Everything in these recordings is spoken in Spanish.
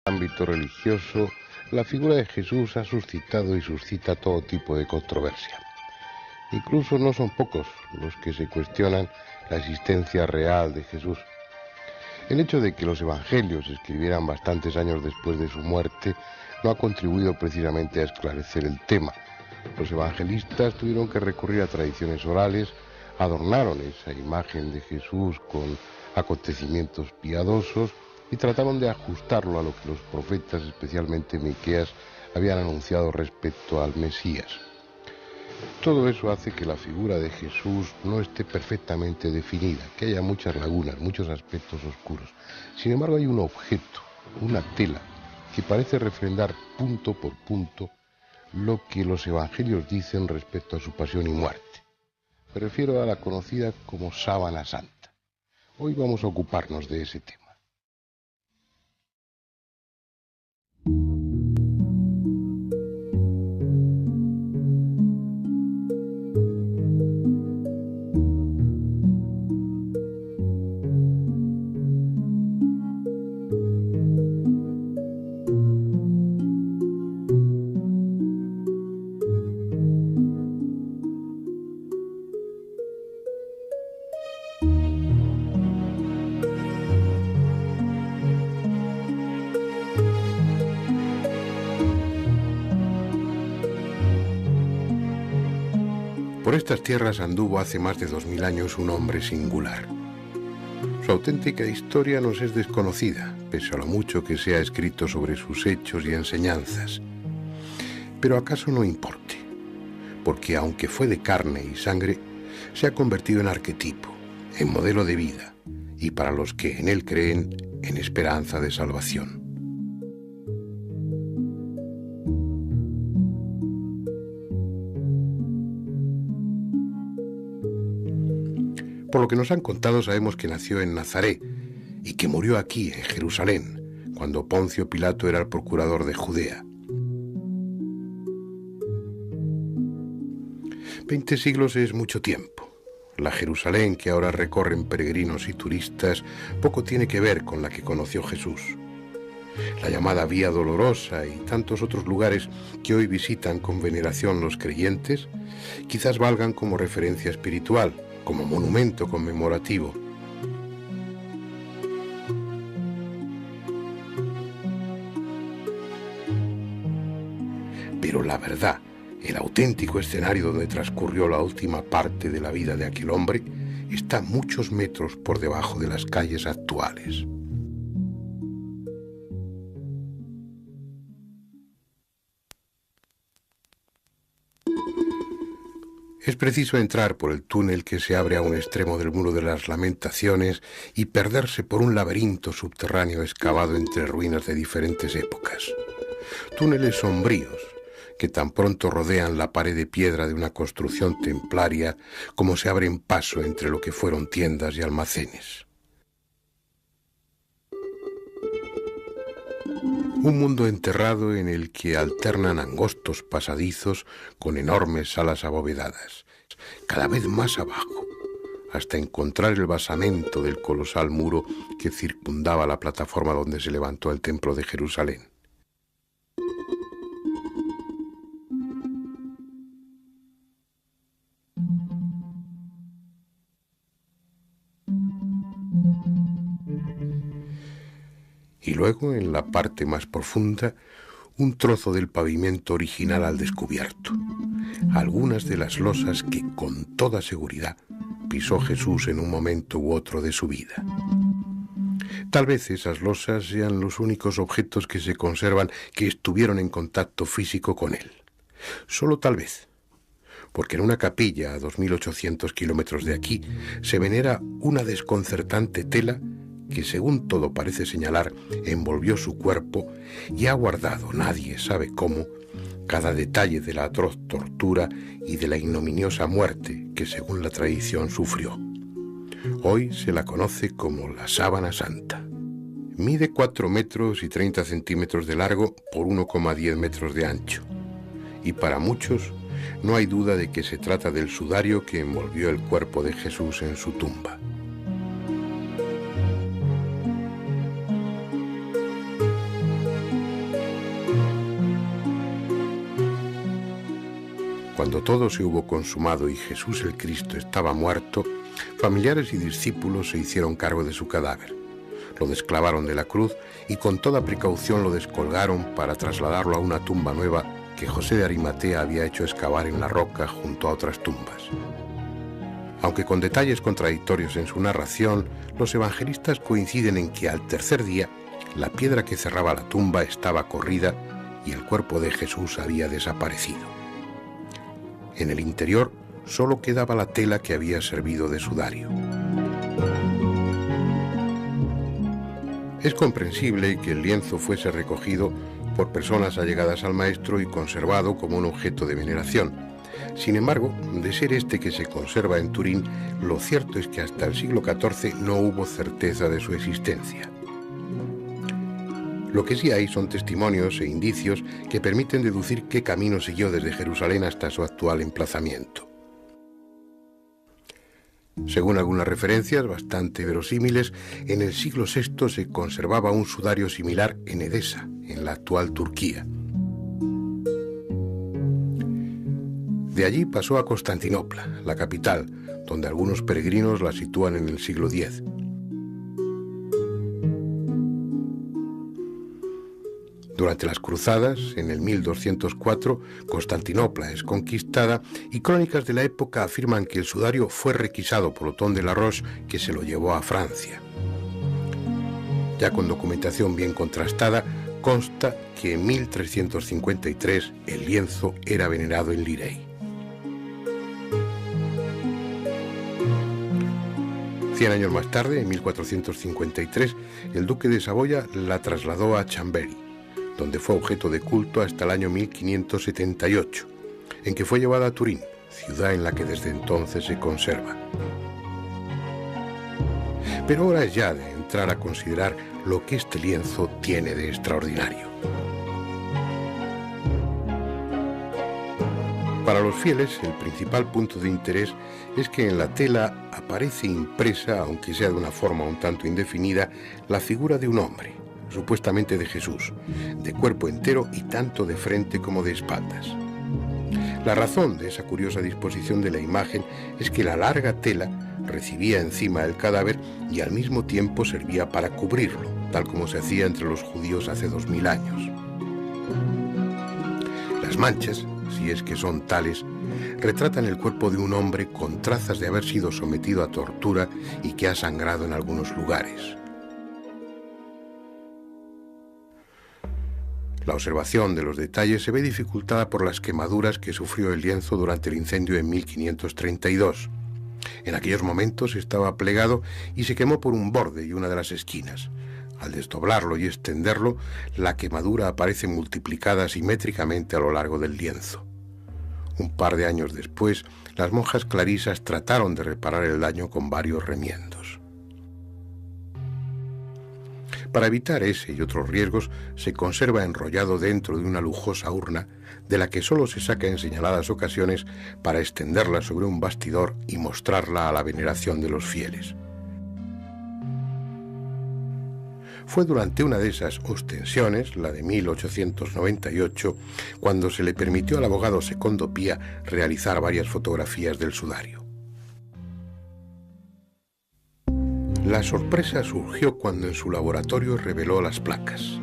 Ámbito religioso, la figura de Jesús ha suscitado y suscita todo tipo de controversia. Incluso no son pocos los que se cuestionan la existencia real de Jesús. El hecho de que los evangelios se escribieran bastantes años después de su muerte no ha contribuido precisamente a esclarecer el tema. Los evangelistas tuvieron que recurrir a tradiciones orales, adornaron esa imagen de Jesús con acontecimientos piadosos y trataron de ajustarlo a lo que los profetas, especialmente Miqueas, habían anunciado respecto al Mesías. Todo eso hace que la figura de Jesús no esté perfectamente definida, que haya muchas lagunas, muchos aspectos oscuros. Sin embargo, hay un objeto, una tela, que parece refrendar punto por punto lo que los evangelios dicen respecto a su pasión y muerte. Me refiero a la conocida como sábana santa. Hoy vamos a ocuparnos de ese tema. Por estas tierras anduvo hace más de 2000 años un hombre singular. Su auténtica historia nos es desconocida, pese a lo mucho que se ha escrito sobre sus hechos y enseñanzas. Pero acaso no importe, porque aunque fue de carne y sangre, se ha convertido en arquetipo, en modelo de vida, y para los que en él creen, en esperanza de salvación. Por lo que nos han contado, sabemos que nació en Nazaret y que murió aquí, en Jerusalén, cuando Poncio Pilato era el procurador de Judea. 20 siglos es mucho tiempo. La Jerusalén que ahora recorren peregrinos y turistas poco tiene que ver con la que conoció Jesús. La llamada Vía Dolorosa y tantos otros lugares que hoy visitan con veneración los creyentes, quizás valgan como referencia espiritual, como monumento conmemorativo. Pero la verdad, el auténtico escenario donde transcurrió la última parte de la vida de aquel hombre, está muchos metros por debajo de las calles actuales. Es preciso entrar por el túnel que se abre a un extremo del Muro de las Lamentaciones y perderse por un laberinto subterráneo excavado entre ruinas de diferentes épocas. Túneles sombríos que tan pronto rodean la pared de piedra de una construcción templaria como se abren paso entre lo que fueron tiendas y almacenes. Un mundo enterrado en el que alternan angostos pasadizos con enormes salas abovedadas, cada vez más abajo, hasta encontrar el basamento del colosal muro que circundaba la plataforma donde se levantó el templo de Jerusalén. Y luego, en la parte más profunda, un trozo del pavimento original al descubierto. Algunas de las losas que, con toda seguridad, pisó Jesús en un momento u otro de su vida. Tal vez esas losas sean los únicos objetos que se conservan que estuvieron en contacto físico con él. Solo tal vez, porque en una capilla a 2800 kilómetros de aquí se venera una desconcertante tela que, según todo parece señalar, envolvió su cuerpo y ha guardado, nadie sabe cómo, cada detalle de la atroz tortura y de la ignominiosa muerte que, según la tradición, sufrió. Hoy se la conoce como la Sábana Santa. Mide 4 metros y 30 centímetros de largo por 1,10 metros de ancho, y para muchos No hay duda de que se trata del sudario que envolvió el cuerpo de Jesús en su tumba. Cuando todo se hubo consumado y Jesús el Cristo estaba muerto, familiares y discípulos se hicieron cargo de su cadáver. Lo desclavaron de la cruz y con toda precaución lo descolgaron para trasladarlo a una tumba nueva que José de Arimatea había hecho excavar en la roca junto a otras tumbas. Aunque con detalles contradictorios en su narración, los evangelistas coinciden en que al tercer día la piedra que cerraba la tumba estaba corrida y el cuerpo de Jesús había desaparecido. En el interior solo quedaba la tela que había servido de sudario. Es comprensible que el lienzo fuese recogido por personas allegadas al maestro y conservado como un objeto de veneración. Sin embargo, de ser este que se conserva en Turín, lo cierto es que hasta el siglo XIV no hubo certeza de su existencia. Lo que sí hay son testimonios e indicios que permiten deducir qué camino siguió desde Jerusalén hasta su actual emplazamiento. Según algunas referencias bastante verosímiles, en el siglo VI se conservaba un sudario similar en Edesa, en la actual Turquía. De allí pasó a Constantinopla, la capital, donde algunos peregrinos la sitúan en el siglo X. Durante las cruzadas, en el 1204, Constantinopla es conquistada y crónicas de la época afirman que el sudario fue requisado por Otón de la Roche, que se lo llevó a Francia. Ya con documentación bien contrastada, consta que en 1353 el lienzo era venerado en Lirey. 100 años más tarde, en 1453, el duque de Saboya la trasladó a Chambéry, donde fue objeto de culto hasta el año 1578, en que fue llevada a Turín, ciudad en la que desde entonces se conserva. Pero hora es ya de entrar a considerar lo que este lienzo tiene de extraordinario. Para los fieles, el principal punto de interés es que en la tela aparece impresa, aunque sea de una forma un tanto indefinida, la figura de un hombre, supuestamente de Jesús, de cuerpo entero y tanto de frente como de espaldas. La razón de esa curiosa disposición de la imagen es que la larga tela recibía encima el cadáver y al mismo tiempo servía para cubrirlo, tal como se hacía entre los judíos hace 2000 años. Las manchas, si es que son tales, retratan el cuerpo de un hombre con trazas de haber sido sometido a tortura y que ha sangrado en algunos lugares. La observación de los detalles se ve dificultada por las quemaduras que sufrió el lienzo durante el incendio en 1532. En aquellos momentos estaba plegado y se quemó por un borde y una de las esquinas. Al desdoblarlo y extenderlo, la quemadura aparece multiplicada simétricamente a lo largo del lienzo. Un par de años después, las monjas clarisas trataron de reparar el daño con varios remiendos. Para evitar ese y otros riesgos, se conserva enrollado dentro de una lujosa urna, de la que solo se saca en señaladas ocasiones para extenderla sobre un bastidor y mostrarla a la veneración de los fieles. Fue durante una de esas ostensiones, la de 1898, cuando se le permitió al abogado Secondo Pía realizar varias fotografías del sudario. La sorpresa surgió cuando en su laboratorio reveló las placas.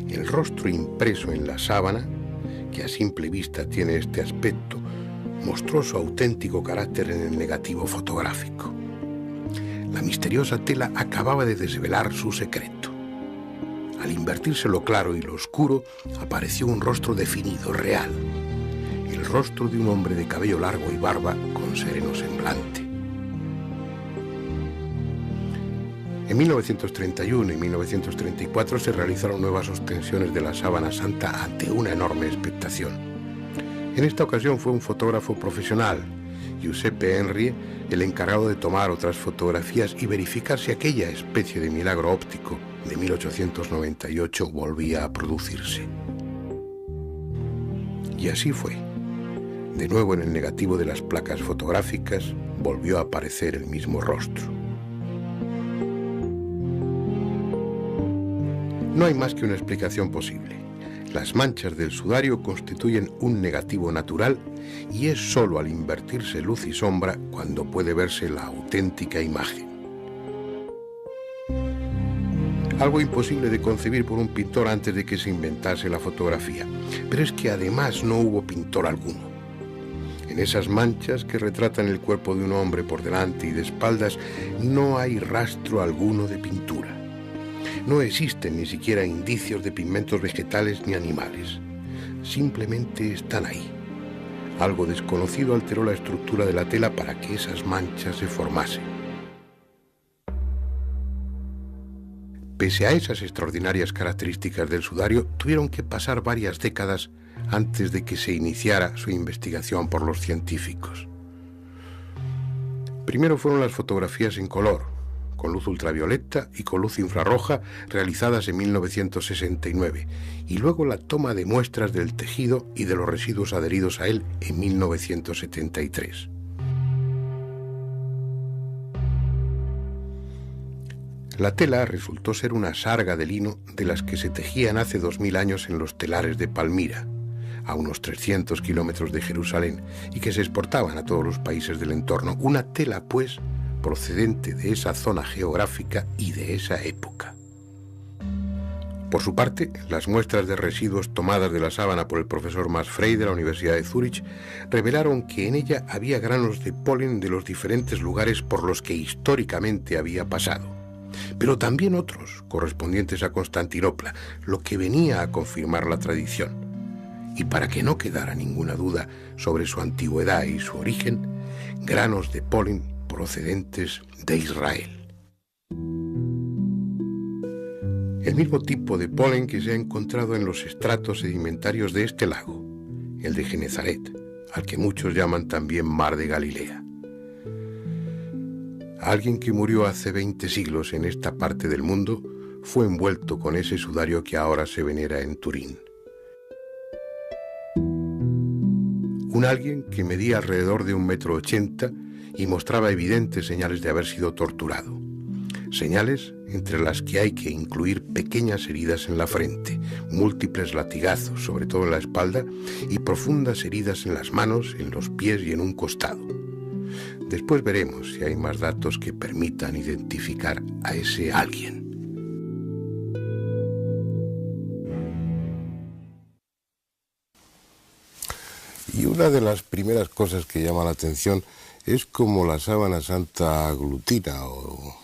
El rostro impreso en la sábana, que a simple vista tiene este aspecto, mostró su auténtico carácter en el negativo fotográfico. La misteriosa tela acababa de desvelar su secreto. Al invertirse lo claro y lo oscuro, apareció un rostro definido, real. El rostro de un hombre de cabello largo y barba con sereno semblante. En 1931 y 1934 se realizaron nuevas ostensiones de la sábana santa ante una enorme expectación. En esta ocasión fue un fotógrafo profesional, Giuseppe Henry, el encargado de tomar otras fotografías y verificar si aquella especie de milagro óptico de 1898 volvía a producirse. Y así fue. De nuevo en el negativo de las placas fotográficas volvió a aparecer el mismo rostro. No hay más que una explicación posible. Las manchas del sudario constituyen un negativo natural y es sólo al invertirse luz y sombra cuando puede verse la auténtica imagen. Algo imposible de concebir por un pintor antes de que se inventase la fotografía. Pero es que además no hubo pintor alguno. En esas manchas que retratan el cuerpo de un hombre por delante y de espaldas no hay rastro alguno de pintura. No existen ni siquiera indicios de pigmentos vegetales ni animales. Simplemente están ahí. Algo desconocido alteró la estructura de la tela para que esas manchas se formasen. Pese a esas extraordinarias características del sudario, tuvieron que pasar varias décadas antes de que se iniciara su investigación por los científicos. Primero fueron las fotografías en color, con luz ultravioleta y con luz infrarroja, realizadas en 1969, y luego la toma de muestras del tejido y de los residuos adheridos a él en 1973. La tela resultó ser una sarga de lino de las que se tejían hace 2000 años en los telares de Palmira, a unos 300 kilómetros de Jerusalén, y que se exportaban a todos los países del entorno. Una tela, pues, procedente de esa zona geográfica y de esa época. Por su parte, las muestras de residuos tomadas de la sábana por el profesor Max Frey de la Universidad de Zúrich revelaron que en ella había granos de polen de los diferentes lugares por los que históricamente había pasado, pero también otros correspondientes a Constantinopla, lo que venía a confirmar la tradición. Y para que no quedara ninguna duda sobre su antigüedad y su origen, granos de polen procedentes de Israel. El mismo tipo de polen que se ha encontrado en los estratos sedimentarios de este lago, el de Genezaret, al que muchos llaman también Mar de Galilea. Alguien que murió hace 20 siglos en esta parte del mundo fue envuelto con ese sudario que ahora se venera en Turín. Un alguien que medía alrededor de 1,80 m y mostraba evidentes señales de haber sido torturado. Señales entre las que hay que incluir pequeñas heridas en la frente, múltiples latigazos, sobre todo en la espalda, y profundas heridas en las manos, en los pies y en un costado. Después veremos si hay más datos que permitan identificar a ese alguien. Y una de las primeras cosas que llama la atención es cómo la sábana santa aglutina o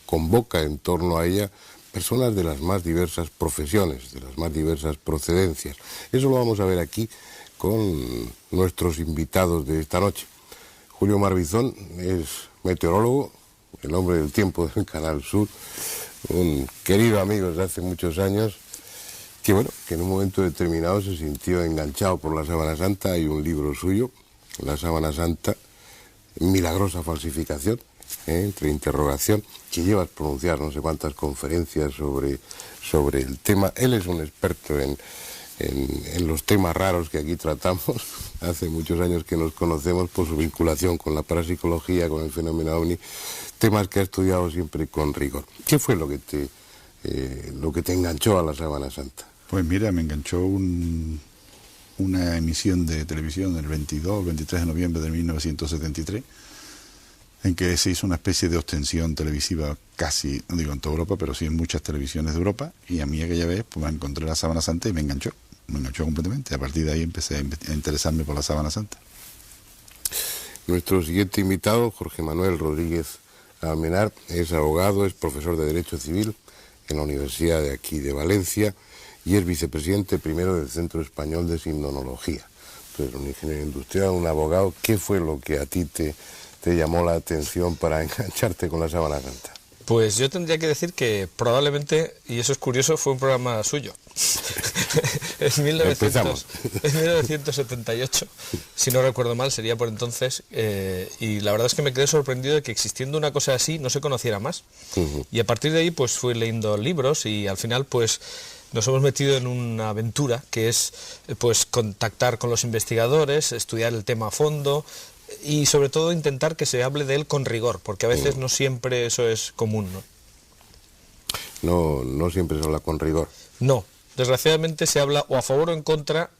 convoca en torno a ella personas de las más diversas profesiones, de las más diversas procedencias. Eso lo vamos a ver aquí con nuestros invitados de esta noche. Julio Marbizón es meteorólogo, el hombre del tiempo del Canal Sur, un querido amigo desde hace muchos años, que bueno, que en un momento determinado se sintió enganchado por la sábana santa. Hay un libro suyo, La sábana santa, milagrosa falsificación, entre interrogación, que lleva a pronunciar no sé cuántas conferencias sobre el tema. Él es un experto en los temas raros que aquí tratamos. Hace muchos años que nos conocemos por su vinculación con la parapsicología, con el fenómeno ovni, temas que ha estudiado siempre con rigor. ¿Qué fue lo que te enganchó a la sábana santa? Pues mira, me enganchó una emisión de televisión el 23 de noviembre de 1973, en que se hizo una especie de ostensión televisiva casi, no digo en toda Europa, pero sí en muchas televisiones de Europa, y a mí aquella vez pues me encontré la sábana santa y me enganchó completamente. A partir de ahí empecé a interesarme por la sábana santa. Nuestro siguiente invitado, Jorge Manuel Rodríguez Almenar, es abogado, es profesor de Derecho Civil en la Universidad de aquí de Valencia y es vicepresidente primero del Centro Español de Sindonología. Entonces, un ingeniero industrial, un abogado. ¿Qué fue lo que a ti te llamó la atención para engancharte con la sábana santa? Pues yo tendría que decir que probablemente, y eso es curioso, fue un programa suyo. En 1978, si no recuerdo mal, sería por entonces, y la verdad es que me quedé sorprendido de que existiendo una cosa así no se conociera más. Y a partir de ahí pues fui leyendo libros y al final pues nos hemos metido en una aventura que es pues contactar con los investigadores, estudiar el tema a fondo y sobre todo intentar que se hable de él con rigor, porque a veces no siempre eso es común, ¿no? No siempre se habla con rigor. No, desgraciadamente se habla o a favor o en contra,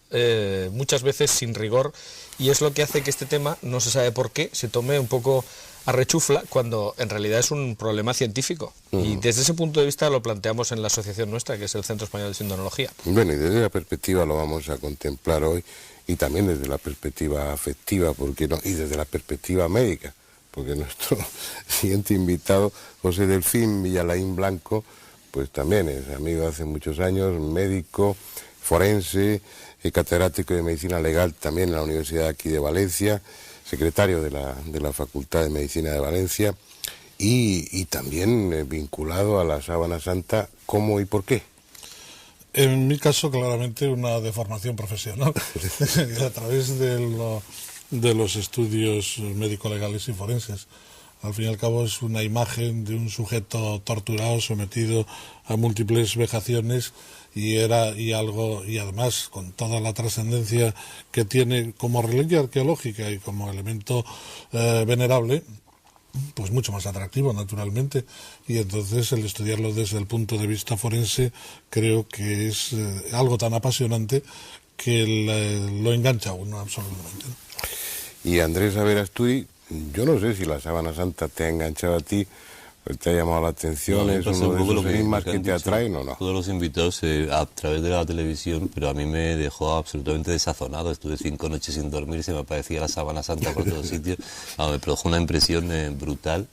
muchas veces sin rigor, y es lo que hace que este tema, no se sabe por qué, se tome un poco a rechufla cuando en realidad es un problema científico. Y desde ese punto de vista lo planteamos en la asociación nuestra, que es el Centro Español de Sindonología. Bueno, y desde la perspectiva lo vamos a contemplar hoy, y también desde la perspectiva afectiva, ¿por qué no? Y desde la perspectiva médica, porque nuestro siguiente invitado, José Delfín Villalain Blanco, pues también es amigo de hace muchos años, médico, forense, catedrático de Medicina Legal también en la Universidad aquí de Valencia, secretario de la Facultad de Medicina de Valencia y también vinculado a la Sábana Santa. ¿Cómo y por qué? En mi caso, claramente una deformación profesional a través de los estudios médico-legales y forenses. Al fin y al cabo es una imagen de un sujeto torturado, sometido a múltiples vejaciones y además con toda la trascendencia que tiene como reliquia arqueológica y como elemento venerable, pues mucho más atractivo naturalmente, y entonces el estudiarlo desde el punto de vista forense creo que es algo tan apasionante que lo engancha a uno absolutamente, ¿no? Y Andrés Averasturi, yo no sé si la Sábana Santa te ha enganchado a ti, te ha llamado la atención, es uno de esos enigmas que te atraen o no. Todos los invitados a través de la televisión, pero a mí me dejó absolutamente desazonado. Estuve 5 noches sin dormir y se me aparecía la Sábana Santa por todos sitios. Me produjo una impresión brutal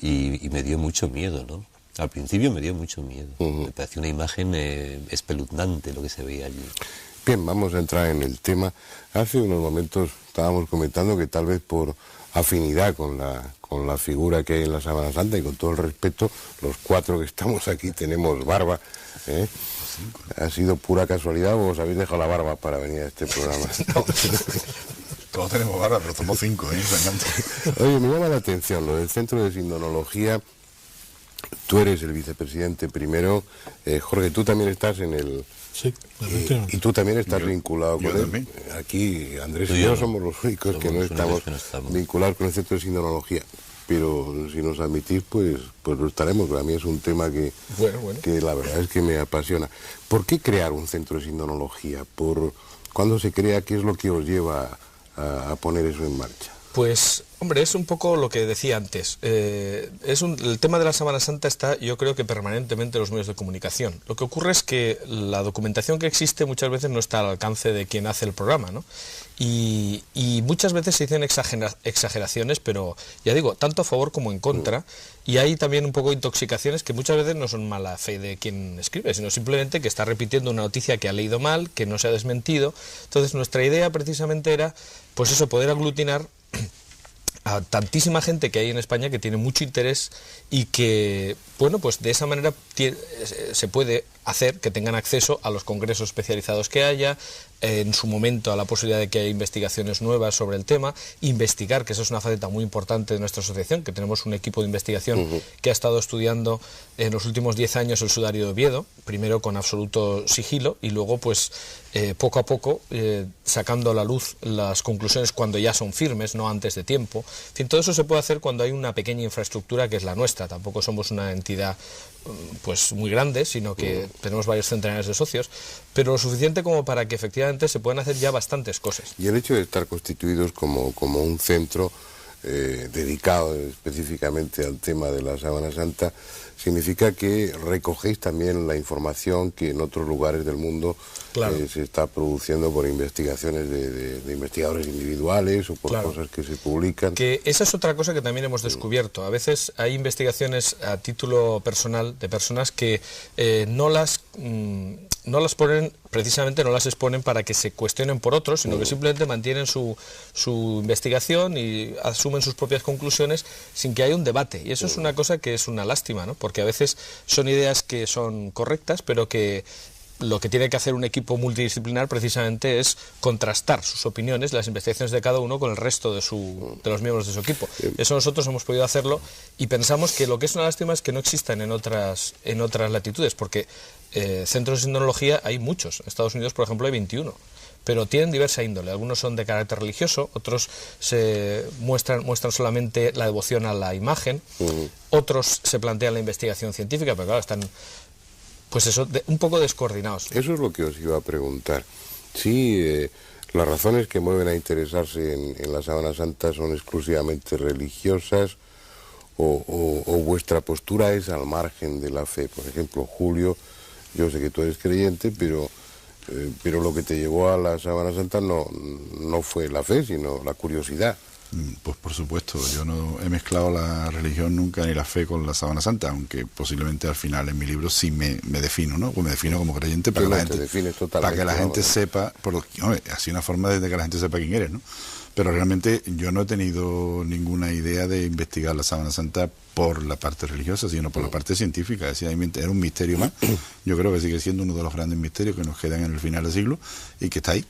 y me dio mucho miedo, ¿no? Al principio me dio mucho miedo. Me pareció una imagen espeluznante lo que se veía allí. Bien, vamos a entrar en el tema. Hace unos momentos estábamos comentando que tal vez por afinidad con la figura que hay en la Sábana Santa, y con todo el respeto, los 4 que estamos aquí tenemos barba, ¿eh? ¿Ha sido pura casualidad o os habéis dejado la barba para venir a este programa? No, todos tenemos barba, pero somos 5, ¿eh? Oye, me llama la atención lo del Centro de Sindonología. Tú eres el vicepresidente primero, Jorge, tú también estás en el... Sí, y tú también estás vinculado con él. También. Aquí Andrés y yo somos los únicos que no estamos vinculados con el Centro de Sindonología. Pero si nos admitís, pues lo estaremos. Para mí es un tema que la verdad es que me apasiona. ¿Por qué crear un Centro de Sindonología? ¿Cuándo se crea? ¿Qué es lo que os lleva a poner eso en marcha? Pues, hombre, es un poco lo que decía antes. El tema de la Sábana Santa está, yo creo que permanentemente en los medios de comunicación. Lo que ocurre es que la documentación que existe muchas veces no está al alcance de quien hace el programa, ¿no? Y muchas veces se dicen exageraciones, pero ya digo, tanto a favor como en contra, y hay también un poco de intoxicaciones que muchas veces no son mala fe de quien escribe, sino simplemente que está repitiendo una noticia que ha leído mal, que no se ha desmentido. Entonces nuestra idea precisamente era, pues eso, poder aglutinar a tantísima gente que hay en España que tiene mucho interés y que, bueno, pues de esa manera se puede hacer que tengan acceso a los congresos especializados que haya, en su momento a la posibilidad de que haya investigaciones nuevas sobre el tema, investigar, que esa es una faceta muy importante de nuestra asociación, que tenemos un equipo de investigación que ha estado estudiando en los últimos 10 años el sudario de Oviedo, primero con absoluto sigilo y luego pues poco a poco sacando a la luz las conclusiones cuando ya son firmes, no antes de tiempo. En fin, todo eso se puede hacer cuando hay una pequeña infraestructura que es la nuestra. Tampoco somos una entidad pues muy grande, sino que tenemos varios centenares de socios, pero lo suficiente como para que efectivamente se puedan hacer ya bastantes cosas. Y el hecho de estar constituidos como un centro dedicado específicamente al tema de la Sábana Santa significa que recogéis también la información que en otros lugares del mundo se está produciendo por investigaciones de investigadores individuales o por cosas que se publican. Que esa es otra cosa que también hemos descubierto. A veces hay investigaciones a título personal de personas que no las ponen, precisamente no las exponen para que se cuestionen por otros, sino que simplemente mantienen su investigación y asumen sus propias conclusiones sin que haya un debate. Y eso es una cosa que es una lástima, ¿no? Porque a veces son ideas que son correctas, pero que lo que tiene que hacer un equipo multidisciplinar precisamente es contrastar sus opiniones, las investigaciones de cada uno con el resto de los miembros de su equipo. Eso nosotros hemos podido hacerlo y pensamos que lo que es una lástima es que no existan en otras latitudes, porque centros de sindonología hay muchos. En Estados Unidos, por ejemplo, hay 21. Pero tienen diversa índole. Algunos son de carácter religioso, otros se muestran solamente la devoción a la imagen, otros se plantean la investigación científica, pero claro, están pues eso, un poco descoordinados. Eso es lo que os iba a preguntar. Sí, las razones que mueven a interesarse en la Sábana Santa son exclusivamente religiosas o vuestra postura es al margen de la fe. Por ejemplo, Julio, yo sé que tú eres creyente, pero lo que te llevó a la Sábana Santa no fue la fe, sino la curiosidad. Pues por supuesto, yo no he mezclado la religión nunca ni la fe con la Sábana Santa, aunque posiblemente al final en mi libro sí me defino, ¿no? Pues me defino como creyente para que la gente sepa, así una forma de que la gente sepa quién eres, ¿no? Pero realmente yo no he tenido ninguna idea de investigar la Sábana Santa por la parte religiosa, sino por la parte científica. Es decir, era un misterio más. Yo creo que sigue siendo uno de los grandes misterios que nos quedan en el final del siglo y que está ahí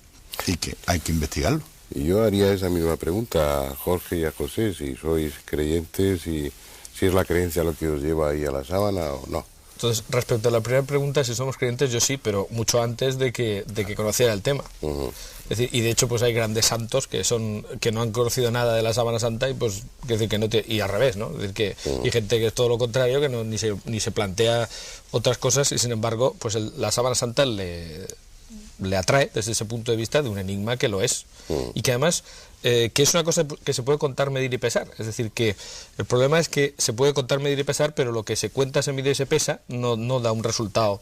y que hay que investigarlo. Y yo haría esa misma pregunta a Jorge y a José, si sois creyentes y si es la creencia lo que os lleva ahí a la sábana o no. Entonces, respecto a la primera pregunta, si somos creyentes, yo sí, pero mucho antes de que conociera el tema. Es decir, y de hecho pues hay grandes santos que no han conocido nada de la Sábana Santa y pues decir que no y al revés, ¿no? Es decir que hay gente que es todo lo contrario, que ni se plantea otras cosas y sin embargo pues la Sábana Santa le atrae desde ese punto de vista de un enigma que lo es y que además que es una cosa que se puede contar, medir y pesar. Es decir, que el problema es que se puede contar, medir y pesar, pero lo que se cuenta, se mide y se pesa no da un resultado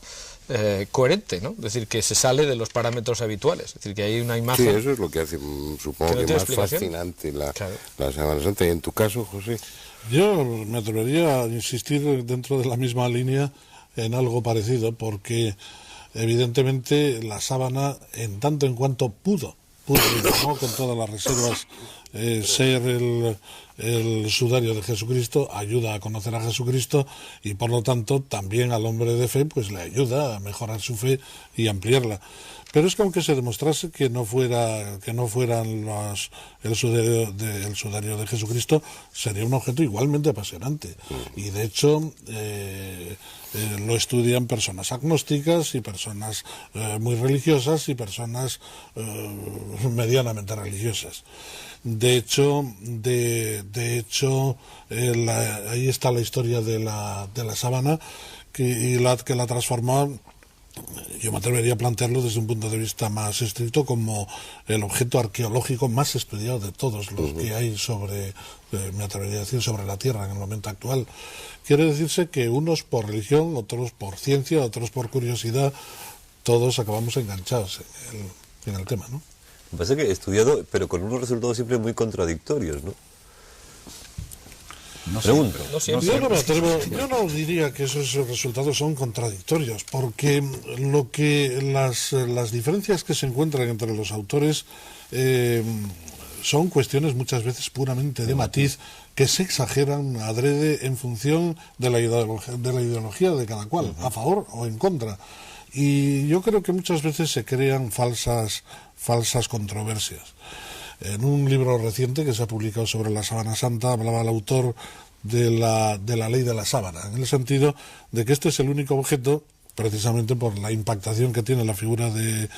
coherente, ¿no? Es decir, que se sale de los parámetros habituales. Es decir, que hay una imagen... Sí, eso es lo que hace, supongo que más fascinante la Sábana Santa. Y en tu caso, José... Yo me atrevería a insistir dentro de la misma línea en algo parecido, porque evidentemente la sábana, en tanto en cuanto pudo, ¿no? Con todas las reservas, ser el sudario de Jesucristo, ayuda a conocer a Jesucristo y por lo tanto también al hombre de fe pues le ayuda a mejorar su fe y ampliarla. Pero es que aunque se demostrase que no fueran el sudario de Jesucristo, sería un objeto igualmente apasionante. Y de hecho lo estudian personas agnósticas y personas muy religiosas y personas medianamente religiosas. De hecho, ahí está la historia de la sábana que la transformó. Yo me atrevería a plantearlo desde un punto de vista más estricto como el objeto arqueológico más estudiado de todos los que hay me atrevería a decir, sobre la Tierra en el momento actual. Quiere decirse que unos por religión, otros por ciencia, otros por curiosidad, todos acabamos enganchados en el tema, ¿no? Me parece que he estudiado, pero con unos resultados siempre muy contradictorios, ¿no? Pregunto. Yo no diría que esos resultados son contradictorios, porque las diferencias que se encuentran entre los autores son cuestiones muchas veces puramente de matiz que se exageran adrede en función de la ideología de cada cual, a favor o en contra. Y yo creo que muchas veces se crean falsas controversias. En un libro reciente que se ha publicado sobre la Sábana Santa hablaba el autor de la ley de la sábana, en el sentido de que este es el único objeto, precisamente por la impactación que tiene la figura de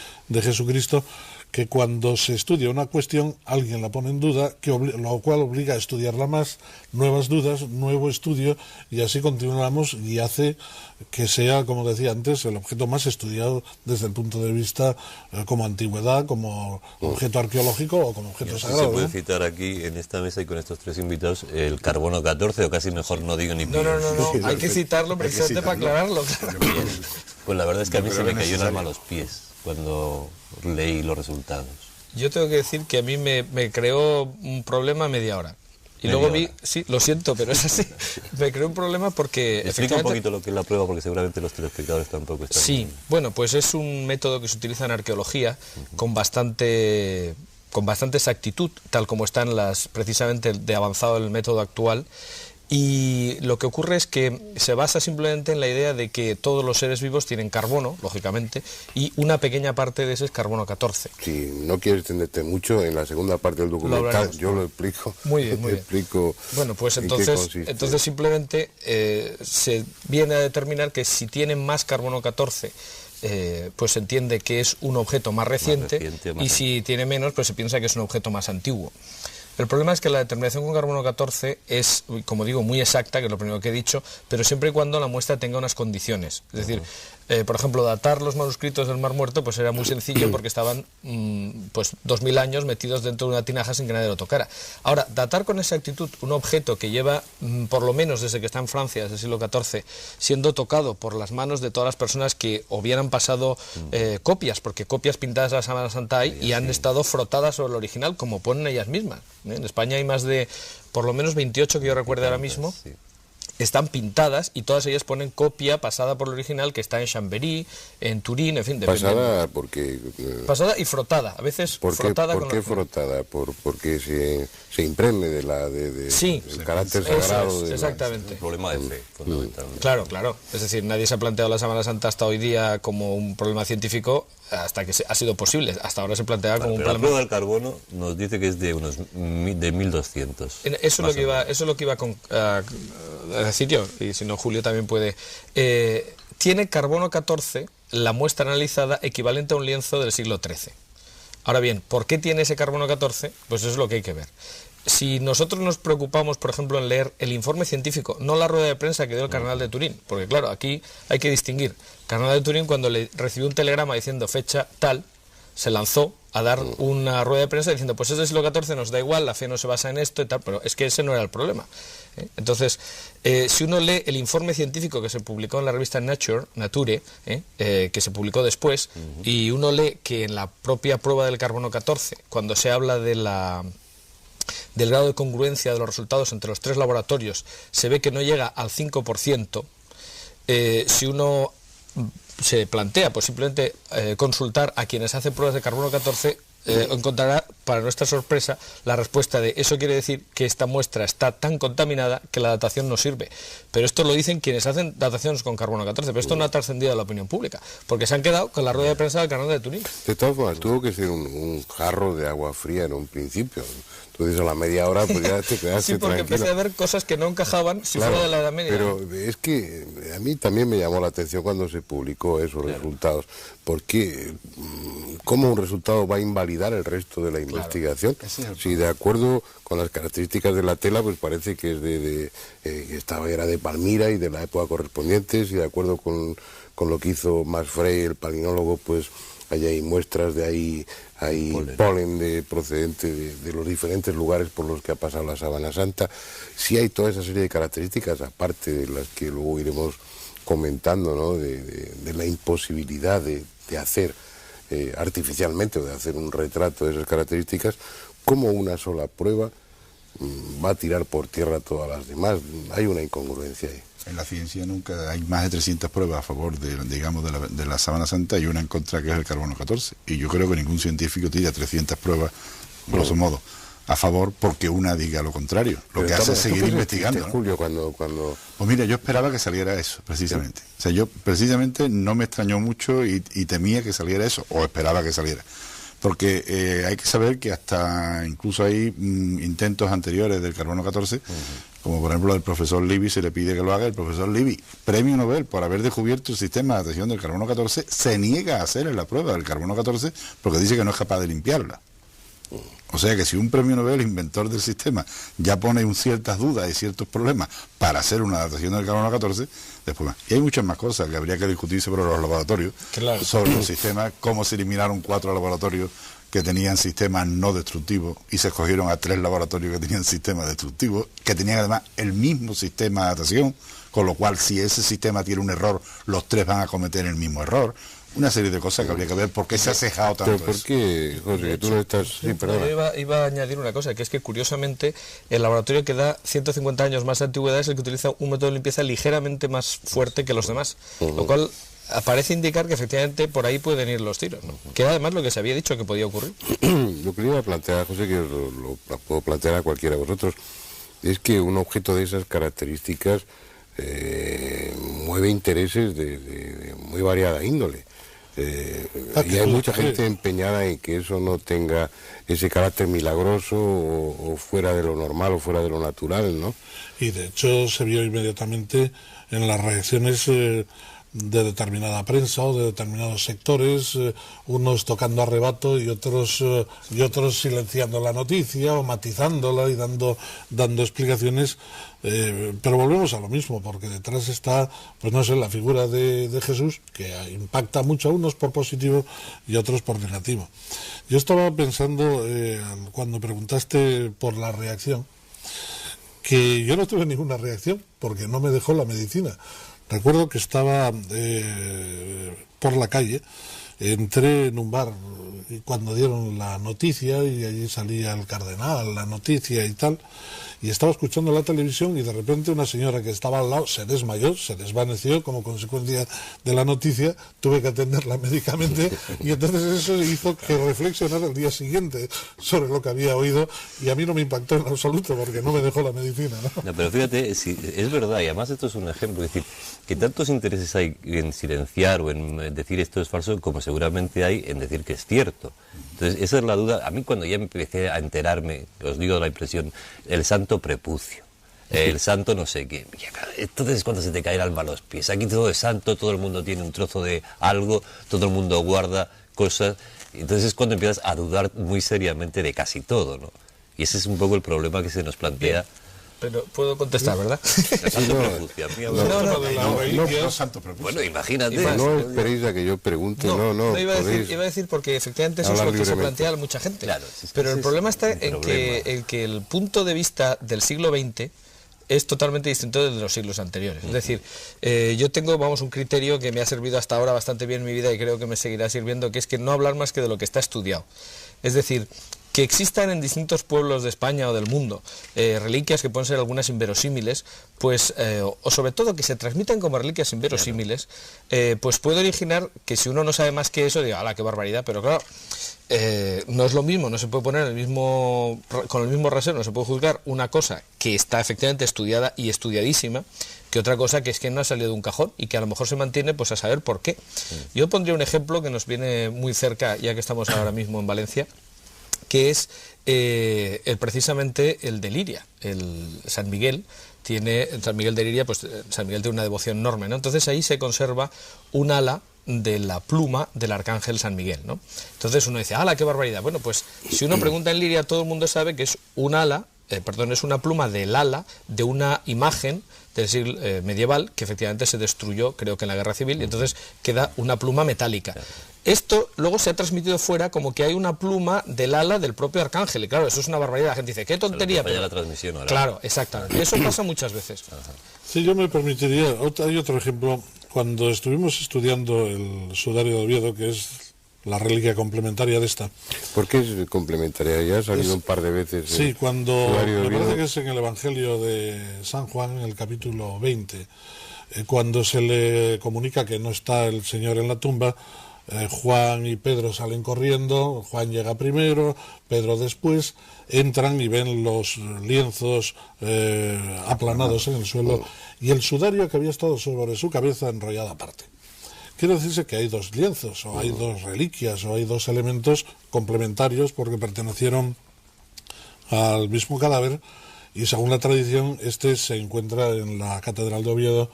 Jesucristo, que cuando se estudia una cuestión alguien la pone en duda, lo cual obliga a estudiarla más, nuevas dudas, nuevo estudio, y así continuamos y hace que sea, como decía antes, el objeto más estudiado desde el punto de vista como antigüedad, como objeto arqueológico o como objeto sagrado. Se puede citar aquí en esta mesa y con estos tres invitados el carbono 14, o casi mejor no digo ni pío. No, hay que citarlo precisamente para aclararlo. Pues la verdad es que a mí se me cayó el alma a los pies cuando leí los resultados. Yo tengo que decir que a mí me creó un problema media hora. Y luego sí, lo siento, pero es así. Me creó un problema porque... Explica un poquito lo que es la prueba, porque seguramente los telespectadores tampoco están... Sí, bueno, pues es un método que se utiliza en arqueología con bastante exactitud, tal como están precisamente de avanzado el método actual, Y lo que ocurre es que se basa simplemente en la idea de que todos los seres vivos tienen carbono, lógicamente, y una pequeña parte de ese es carbono 14. Si no quieres extenderte mucho, en la segunda parte del documental yo lo explico. Muy bien, muy bien. Explico bueno, pues entonces simplemente se viene a determinar que si tienen más carbono 14, pues se entiende que es un objeto más reciente, y si tiene menos, pues se piensa que es un objeto más antiguo. El problema es que la determinación con carbono 14 es, como digo, muy exacta, que es lo primero que he dicho, pero siempre y cuando la muestra tenga unas condiciones. Es decir, por ejemplo, datar los manuscritos del Mar Muerto pues era muy sencillo porque estaban pues 2000 años metidos dentro de una tinaja sin que nadie lo tocara. Ahora, datar con exactitud un objeto que lleva, por lo menos desde que está en Francia, desde el siglo XIV, siendo tocado por las manos de todas las personas que hubieran pasado copias, porque copias pintadas a la Sábana Santa hay y han estado frotadas sobre el original, como ponen ellas mismas. En España hay más de, por lo menos 28 que yo recuerde ahora mismo, están pintadas y todas ellas ponen copia pasada por el original que está en Chambéry, en Turín, en fin. Pasada porque... pasada y frotada, a veces frotada. ¿Por qué frotada? Porque se impregne del carácter sagrado. Exactamente. Un problema de fe, fundamentalmente. Claro, claro. Es decir, nadie se ha planteado la Sábana Santa hasta hoy día como un problema científico hasta que ha sido posible. Hasta ahora se planteaba como un problema. La prueba del carbono nos dice que es de unos de 1200. Eso es lo que iba a decir yo, y si no Julio también puede. Tiene carbono 14, la muestra analizada, equivalente a un lienzo del siglo XIII. Ahora bien, ¿por qué tiene ese carbono 14? Pues eso es lo que hay que ver. Si nosotros nos preocupamos, por ejemplo, en leer el informe científico, no la rueda de prensa que dio el cardenal de Turín, porque claro, aquí hay que distinguir. El cardenal de Turín, cuando le recibió un telegrama diciendo fecha tal, se lanzó a dar una rueda de prensa diciendo, pues es del siglo XIV, nos da igual, la fe no se basa en esto y tal, pero es que ese no era el problema. Entonces, si uno lee el informe científico que se publicó en la revista Nature, que se publicó después, y uno lee que en la propia prueba del carbono 14, cuando se habla del grado de congruencia de los resultados entre los tres laboratorios, se ve que no llega al 5%, si uno se plantea pues simplemente consultar a quienes hacen pruebas de carbono 14, encontrará, para nuestra sorpresa, la respuesta de eso quiere decir que esta muestra está tan contaminada que la datación no sirve. Pero esto lo dicen quienes hacen dataciones con carbono 14, pero esto no ha trascendido a la opinión pública, porque se han quedado con la rueda de prensa del cardenal de Turín. De todas formas, tuvo que ser un jarro de agua fría en un principio. Tú dices a la media hora, pues ya te quedaste sí, porque tranquilo. empecé a ver cosas que no encajaban si fuera de la Edad Media. Pero es que a mí también me llamó la atención cuando se publicó esos resultados, porque ¿cómo un resultado va a invalidar el resto de la investigación? Si de acuerdo con las características de la tela, pues parece que es era de Palmira y de la época correspondiente, si de acuerdo con lo que hizo Max Frey, el palinólogo, pues allá hay muestras de ahí, hay polen procedente de los diferentes lugares por los que ha pasado la Sábana Santa. Sí hay toda esa serie de características, aparte de las que luego iremos comentando, ¿no? de la imposibilidad de hacer artificialmente o de hacer un retrato de esas características, como una sola prueba va a tirar por tierra todas las demás. Hay una incongruencia ahí. En la ciencia nunca hay más de 300 pruebas a favor de la Sábana Santa y una en contra, que es el carbono 14. Y yo creo que ningún científico tira 300 pruebas, grosso modo, a favor porque una diga lo contrario. Lo que hace es seguir investigando, ¿no? Julio, cuando... Pues mira, yo esperaba que saliera eso, precisamente. O sea, yo precisamente no me extrañó mucho y temía que saliera eso, o esperaba que saliera. Porque hay que saber que hasta incluso hay intentos anteriores del carbono 14, como por ejemplo el profesor Libby se le pide que lo haga. El profesor Libby, premio Nobel por haber descubierto el sistema de datación del carbono 14, se niega a hacer la prueba del carbono 14 porque dice que no es capaz de limpiarla. O sea que si un premio Nobel, inventor del sistema, ya pone ciertas dudas y ciertos problemas para hacer una datación del carbono 14, después más. Y hay muchas más cosas que habría que discutir sobre los laboratorios, claro, sobre los sistemas, cómo se eliminaron 4 laboratorios que tenían sistemas no destructivos y se escogieron a 3 laboratorios que tenían sistemas destructivos, que tenían además el mismo sistema de datación, con lo cual si ese sistema tiene un error, los 3 van a cometer el mismo error. Una serie de cosas que habría que ver por qué se ha cejado tanto. ¿Pero por qué, José, que tú no estás...? Sí, yo iba a añadir una cosa, que es que curiosamente el laboratorio que da 150 años más de antigüedad es el que utiliza un método de limpieza ligeramente más fuerte que los demás, lo cual parece indicar que efectivamente por ahí pueden ir los tiros, ¿no? Que era además lo que se había dicho que podía ocurrir. Lo que le iba a plantear, José, que lo puedo plantear a cualquiera de vosotros, es que un objeto de esas características mueve intereses de muy variada índole. Y hay mucha gente empeñada en que eso no tenga ese carácter milagroso o fuera de lo normal o fuera de lo natural, ¿no? Y de hecho se vio inmediatamente en las reacciones de determinada prensa o de determinados sectores, unos tocando a rebato y otros silenciando la noticia o matizándola y dando explicaciones. Pero volvemos a lo mismo, porque detrás está, pues no sé, la figura de Jesús, que impacta mucho a unos por positivo y a otros por negativo. Yo estaba pensando, cuando preguntaste por la reacción, que yo no tuve ninguna reacción, porque no me dejó la medicina. Recuerdo que estaba por la calle, entré en un bar y cuando dieron la noticia, y allí salía el cardenal, la noticia y tal, y estaba escuchando la televisión y de repente una señora que estaba al lado se desmayó, se desvaneció como consecuencia de la noticia, tuve que atenderla médicamente y entonces eso hizo que reflexionara el día siguiente sobre lo que había oído y a mí no me impactó en absoluto porque no me dejó la medicina, ¿no? No, pero fíjate, si, es verdad, y además esto es un ejemplo, es decir, que tantos intereses hay en silenciar o en decir esto es falso como seguramente hay en decir que es cierto. Entonces esa es la duda. A mí cuando ya empecé a enterarme, os digo la impresión, el santo prepucio, el santo no sé qué, entonces es cuando se te cae el alma a los pies. Aquí todo es santo, todo el mundo tiene un trozo de algo, todo el mundo guarda cosas, entonces es cuando empiezas a dudar muy seriamente de casi todo, ¿no? Y ese es un poco el problema que se nos plantea. Pero puedo contestar, ¿verdad? No, santo prepucio. Bueno, imagínate. No esperéis a que yo pregunte, no iba a decir porque efectivamente eso es lo que se plantea a mucha gente. Claro, pero el problema está en que el punto de vista del siglo XX es totalmente distinto del de los siglos anteriores. Es decir, yo tengo, un criterio que me ha servido hasta ahora bastante bien en mi vida y creo que me seguirá sirviendo, que es que no hablar más que de lo que está estudiado. Es decir, que existan en distintos pueblos de España o del mundo reliquias que pueden ser algunas inverosímiles, pues, o sobre todo que se transmitan como reliquias inverosímiles, pues puede originar que si uno no sabe más que eso, diga, ¡hala, qué barbaridad! Pero claro, no es lo mismo, no se puede poner con el mismo rasero, no se puede juzgar una cosa que está efectivamente estudiada y estudiadísima, que otra cosa que es que no ha salido de un cajón y que a lo mejor se mantiene pues a saber por qué. Yo pondría un ejemplo que nos viene muy cerca, ya que estamos ahora mismo en Valencia, que es precisamente el de Liria. El San Miguel de Liria, pues San Miguel tiene una devoción enorme, ¿no? Entonces ahí se conserva un ala de la pluma del arcángel San Miguel, ¿no? Entonces uno dice, ¡hala, qué barbaridad! Bueno, pues si uno pregunta en Liria, todo el mundo sabe que es un ala, es una pluma del ala de una imagen del siglo medieval que efectivamente se destruyó, creo que en la Guerra Civil, y entonces queda una pluma metálica. Esto luego se ha transmitido fuera como que hay una pluma del ala del propio arcángel, y claro, eso es una barbaridad. La gente dice, ¡qué tontería! Pero la transmisión ahora. Claro, exactamente. Y eso pasa muchas veces. Sí, yo me permitiría, hay otro ejemplo. Cuando estuvimos estudiando el sudario de Oviedo, que es la reliquia complementaria de esta. ¿Por qué es complementaria? Ya ha salido un par de veces. Sí, cuando me parece que es en el Evangelio de San Juan, en el capítulo 20, cuando se le comunica que no está el Señor en la tumba, Juan y Pedro salen corriendo, Juan llega primero, Pedro después, entran y ven los lienzos aplanados en el suelo y el sudario que había estado sobre su cabeza enrollado aparte. Quiere decirse que hay dos lienzos, o hay dos reliquias, o hay dos elementos complementarios porque pertenecieron al mismo cadáver, y según la tradición, este se encuentra en la Catedral de Oviedo,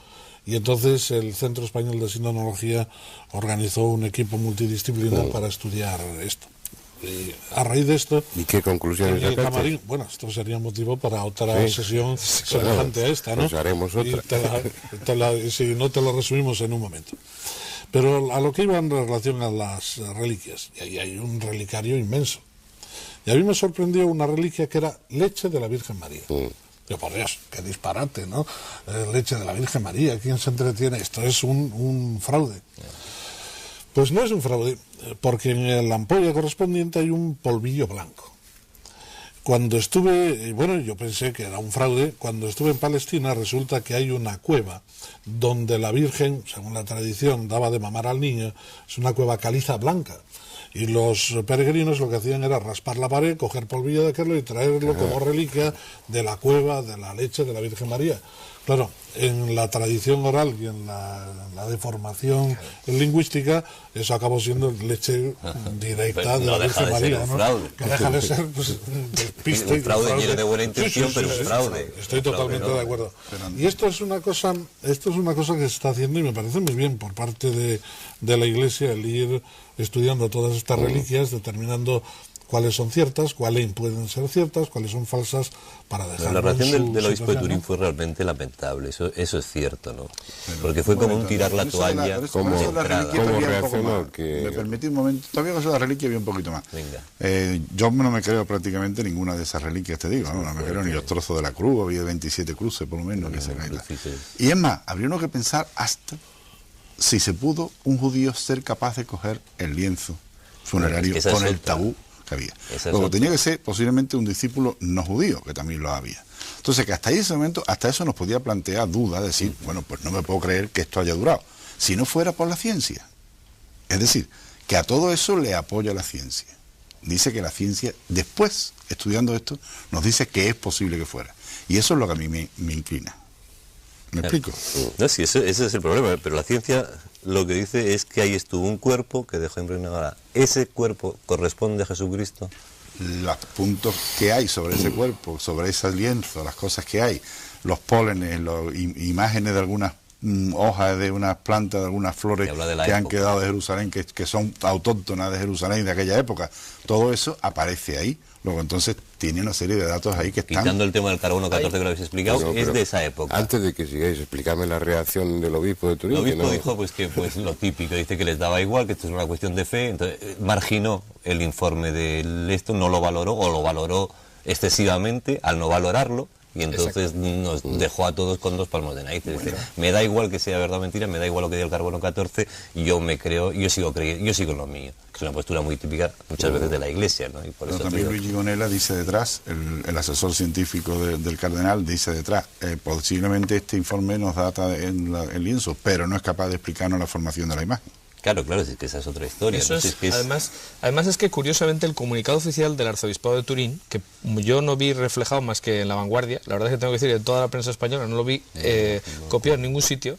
y entonces el Centro Español de Sinología organizó un equipo multidisciplinar para estudiar esto. Y a raíz de esto, ¿y qué conclusiones en el camarín, bueno, esto sería motivo para otra sesión semejante a esta, ¿no? Pues haremos otra. Si no te lo resumimos en un momento. Pero a lo que iba en relación a las reliquias, y ahí hay un relicario inmenso. Y a mí me sorprendió una reliquia que era leche de la Virgen María. Yo, por Dios, qué disparate, ¿no? Leche de la Virgen María, ¿quién se entretiene? Esto es un fraude. Pues no es un fraude, porque en la ampolla correspondiente hay un polvillo blanco. Cuando estuve, bueno, yo pensé que era un fraude, cuando estuve en Palestina resulta que hay una cueva donde la Virgen, según la tradición, daba de mamar al niño, es una cueva caliza blanca. Y los peregrinos lo que hacían era raspar la pared, coger polvillo de aquello y traerlo como reliquia de la cueva de la leche de la Virgen María. Claro, en la tradición oral y en la deformación lingüística, eso acabó siendo leche directa de la Virgen María, ¿no? Que deja de ser pues, despiste. Un fraude lleno de buena intención, pero un fraude. Estoy totalmente de acuerdo. Y esto es una cosa que se está haciendo y me parece muy bien por parte de la Iglesia, el ir estudiando todas estas reliquias, determinando cuáles son ciertas, cuáles pueden ser ciertas, cuáles son falsas, para dejar. La reacción del obispo de Turín fue realmente lamentable, eso es cierto, ¿no? Porque fue como un tirar la toalla como reaccionó. Me permití un momento, todavía con la reliquia había un poquito más. Venga. Yo no me creo prácticamente ninguna de esas reliquias, te digo, no me creo ni los trozos de la cruz, había 27 cruces por lo menos que se caían. Y es más, habría uno que pensar hasta si se pudo un judío ser capaz de coger el lienzo funerario con el tabú que había. Luego tenía que ser posiblemente un discípulo no judío, que también lo había. Entonces que hasta ese momento, hasta eso nos podía plantear duda, decir, bueno, pues no me puedo creer que esto haya durado, si no fuera por la ciencia. Es decir, que a todo eso le apoya la ciencia. Dice que la ciencia, después, estudiando esto, nos dice que es posible que fuera. Y eso es lo que a mí me inclina. ¿Me explico? No, sí, ese es el problema, pero la ciencia lo que dice es que ahí estuvo un cuerpo que dejó impregnada. ¿Ese cuerpo corresponde a Jesucristo? Los puntos que hay sobre ese cuerpo, sobre ese lienzo, las cosas que hay, los pólenes, imágenes de algunas hojas de unas plantas, de algunas flores que han quedado de Jerusalén, que son autóctonas de Jerusalén de aquella época, todo eso aparece ahí. Luego entonces tiene una serie de datos ahí que están... Quitando el tema del carbono 14 que lo habéis explicado, es de esa época. Antes de que sigáis, explícame la reacción del obispo de Turín. El obispo dijo pues lo típico, dice que les daba igual, que esto es una cuestión de fe, entonces marginó el informe de esto, no lo valoró o lo valoró excesivamente al no valorarlo. Y entonces nos dejó a todos con dos palmos de narices. Bueno. Me da igual que sea verdad o mentira, me da igual lo que diga el carbono 14, yo me creo, yo sigo en lo mío. Que es una postura muy típica muchas veces de la Iglesia, ¿no? Y por eso también Luigi Gonella dice detrás, el asesor científico del cardenal dice detrás, posiblemente este informe nos data en el lienzo, pero no es capaz de explicarnos la formación de la imagen. Claro, es que esa es otra historia. Eso es, además es que curiosamente el comunicado oficial del Arzobispado de Turín, que yo no vi reflejado más que en La Vanguardia, la verdad es que tengo que decir que en toda la prensa española no lo vi copiado en ningún sitio,